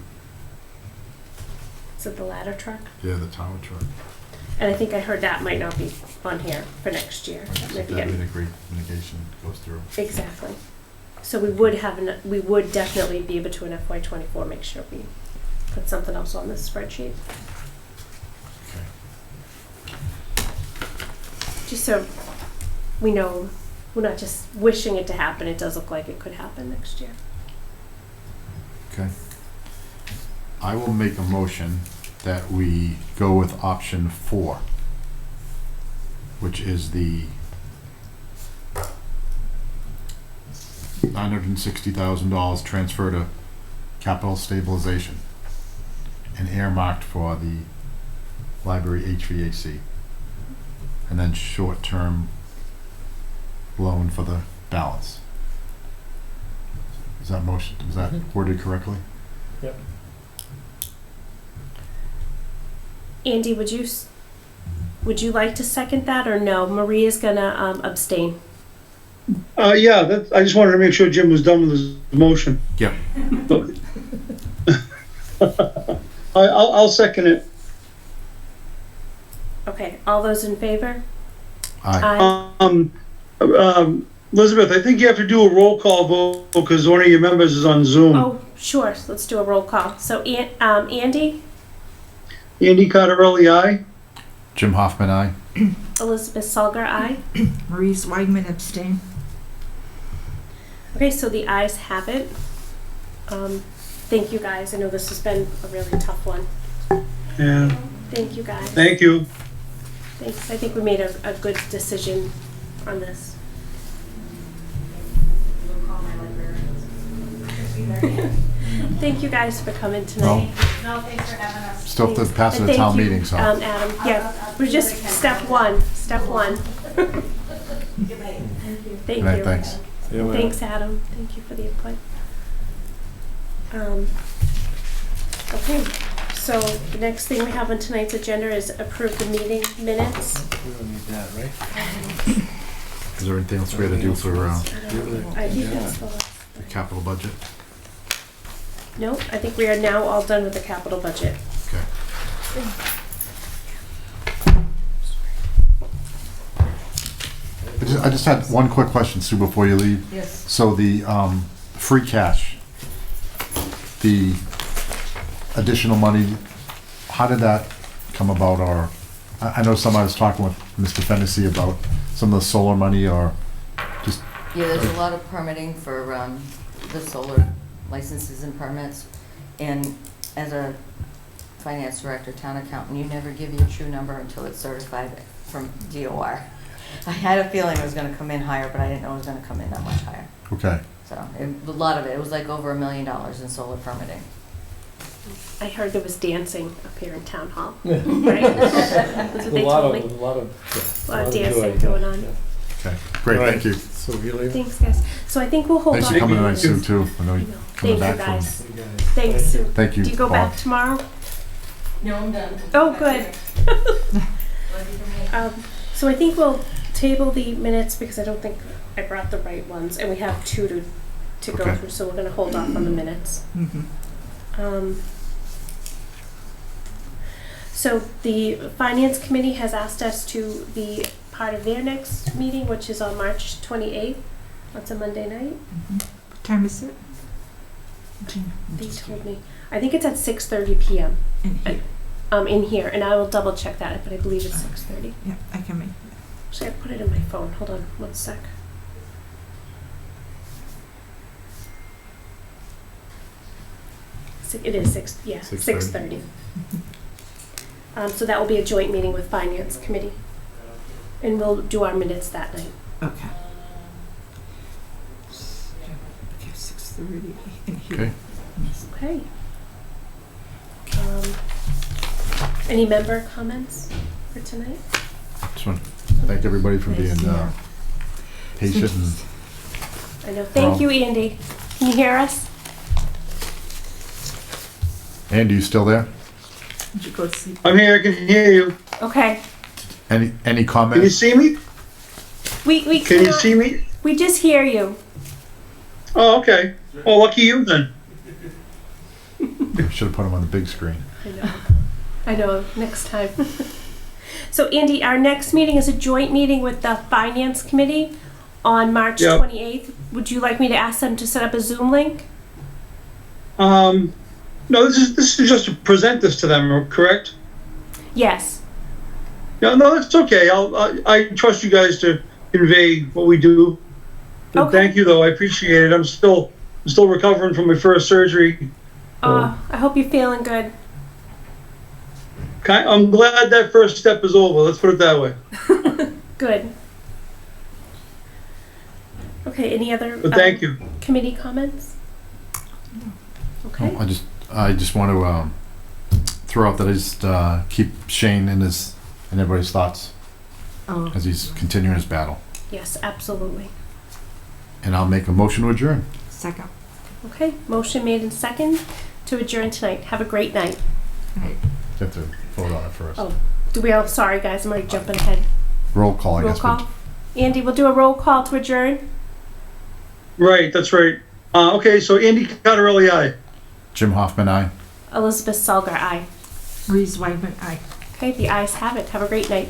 Speaker 1: Is it the ladder truck?
Speaker 4: yeah, the tower truck.
Speaker 1: And I think I heard that might not be on here for next year.
Speaker 4: Right,
Speaker 1: That
Speaker 4: so
Speaker 1: might be
Speaker 4: that
Speaker 1: getting-
Speaker 4: mitigation goes through.
Speaker 1: Exactly. So we would definitely be able to in FY24 make sure we put something else on this spreadsheet.
Speaker 4: Okay.
Speaker 1: Just so we know we're not just wishing it to happen, it does look like it could happen next year.
Speaker 4: Okay. I will make a motion that we go with option 4, which is the $960,000 transfer to capital stabilization and earmarked for the library HVAC, and then short-term loan for the balance. Is that motion, was that worded correctly?
Speaker 7: Yep.
Speaker 1: Andy, would you like to second that or no? Maria's gonna abstain.
Speaker 8: Yeah, I just wanted to make sure Jim was done with his motion.
Speaker 4: Yeah.
Speaker 8: I'll second it.
Speaker 1: Okay, all those in favor?
Speaker 4: Aye.
Speaker 8: Elizabeth, I think you have to do a roll call vote because one of your members is on Zoom.
Speaker 1: Oh, sure, let's do a roll call. So Andy,
Speaker 8: Andy Cottarelli, aye.
Speaker 4: Jim Hoffman, aye.
Speaker 1: Elizabeth Sulger, aye.
Speaker 6: Maurice Weigman abstain.
Speaker 1: Okay, so the ayes have it. Thank you guys, I know this has been a really tough one.
Speaker 8: Yeah,
Speaker 1: Thank you guys.
Speaker 8: thank you.
Speaker 1: Thanks, I think we made a good decision on this.
Speaker 3: We'll call my librarians.
Speaker 1: either. Thank you guys for coming tonight.
Speaker 3: No, thanks for having us.
Speaker 4: Still have to pass it
Speaker 1: And
Speaker 4: at town
Speaker 1: thank you,
Speaker 4: meeting, so.
Speaker 1: Adam, yeah, we're just step one. Thank
Speaker 4: Good night,
Speaker 1: you.
Speaker 4: thanks.
Speaker 1: Thanks, Adam. Thank you for the input. Okay, so the next thing we have on tonight's agenda is approve the meeting minutes.
Speaker 7: We don't need that, right?
Speaker 4: Is there anything else we had to do for
Speaker 1: I think that's the last.
Speaker 4: the capital budget?
Speaker 1: No, I think we are now all done with the capital budget.
Speaker 4: Okay. I just had one quick question, Sue, before you leave.
Speaker 5: Yes.
Speaker 4: So the free cash, the additional money, how did that come about? Or I know somebody was talking with Mr. Fennessy about some of the solar money, or just,
Speaker 5: Yeah, there's a lot of permitting for the solar licenses and permits. And as a finance director, town accountant, you never give your true number until it's certified from DOR. I had a feeling it was gonna come in higher, but I didn't know it was gonna come in that much higher.
Speaker 4: okay.
Speaker 5: So, a lot of it was like over $1 million in solar permitting.
Speaker 1: I heard there was dancing up here in town hall. Right? That's what they told me.
Speaker 7: A lot of
Speaker 1: Dancing going on.
Speaker 4: Okay, great, thank you.
Speaker 7: So you leave?
Speaker 1: Thanks, guys. So I think we'll hold
Speaker 4: Thanks
Speaker 1: on.
Speaker 4: for coming tonight, Sue, too. I know
Speaker 1: I
Speaker 4: you're
Speaker 1: know.
Speaker 4: coming
Speaker 1: Thank you,
Speaker 4: back from.
Speaker 1: guys. Thanks, Sue.
Speaker 4: Thank you,
Speaker 1: Do you go
Speaker 4: Bob.
Speaker 1: back tomorrow?
Speaker 5: No, I'm done.
Speaker 1: Oh, good. So I think we'll table the minutes because I don't think I brought the right ones, and we have two to go
Speaker 4: Okay.
Speaker 1: through, so we're gonna hold off on the minutes.
Speaker 6: Mhm.
Speaker 1: So the Finance Committee has asked us to be part of their next meeting, which is on March 28th. That's a Monday night.
Speaker 6: What time is it?
Speaker 1: They told me. I think it's at 6:30 p.m.
Speaker 6: In here.
Speaker 1: In here, and I will double check that, but I believe it's 6:30.
Speaker 6: Yeah, I can make
Speaker 1: Actually, I put it in my phone. Hold on one sec. It is 6:30. So that will be a joint meeting with Finance Committee. And we'll do our minutes that night.
Speaker 6: Okay. Okay, 6:30 in here.
Speaker 4: Okay.
Speaker 1: Okay. Any member comments for tonight?
Speaker 4: Just want to thank everybody for being
Speaker 6: Yeah.
Speaker 4: patient and
Speaker 1: I know. Thank you, Andy. Can you hear us?
Speaker 4: Andy, you still there?
Speaker 6: Did you go to sleep?
Speaker 8: I'm here, I can hear you.
Speaker 1: Okay.
Speaker 4: Any
Speaker 8: Can you
Speaker 4: comments?
Speaker 8: see me?
Speaker 1: We
Speaker 8: Can you
Speaker 1: cannot-
Speaker 8: see me?
Speaker 1: We just hear you.
Speaker 8: Oh, okay. Well, lucky you then.
Speaker 4: Should have put him on the big screen.
Speaker 1: I know. I know. Next time. So, Andy, our next meeting is a joint meeting with the Finance Committee on March
Speaker 8: Yep.
Speaker 1: 28th. Would you like me to ask them to set up a Zoom link?
Speaker 8: No, this is just to present this to them, correct?
Speaker 1: Yes.
Speaker 8: No, that's okay. I trust you guys to convey what we do. But
Speaker 1: Okay.
Speaker 8: Thank you, though. I appreciate it. I'm still recovering from my first surgery.
Speaker 1: I hope you're feeling good.
Speaker 8: I'm glad that first step is over. Let's put it that way.
Speaker 1: Good. Okay, any other
Speaker 8: But thank you.
Speaker 1: committee comments? Okay.
Speaker 4: Oh, I just want to throw out that I just keep Shane in everybody's thoughts
Speaker 6: Oh,
Speaker 4: as he's continuing his battle.
Speaker 1: Yes, absolutely.
Speaker 4: And I'll make a motion to adjourn.
Speaker 6: second.
Speaker 1: Okay, motion made and second to adjourn tonight. Have a great night.
Speaker 6: Right.
Speaker 4: You have to vote on it first.
Speaker 1: Oh, sorry guys, I'm already jumping ahead.
Speaker 4: Roll call, I
Speaker 1: Roll
Speaker 4: guess.
Speaker 1: call. Andy, we'll do a roll call to adjourn.
Speaker 8: Right, that's right. Okay, so Andy Cottarelli, aye.
Speaker 4: Jim Hoffman, aye.
Speaker 1: Elizabeth Salgar, aye.
Speaker 6: Reese Whiteman, aye.
Speaker 1: Okay, the ayes have it. Have a great night.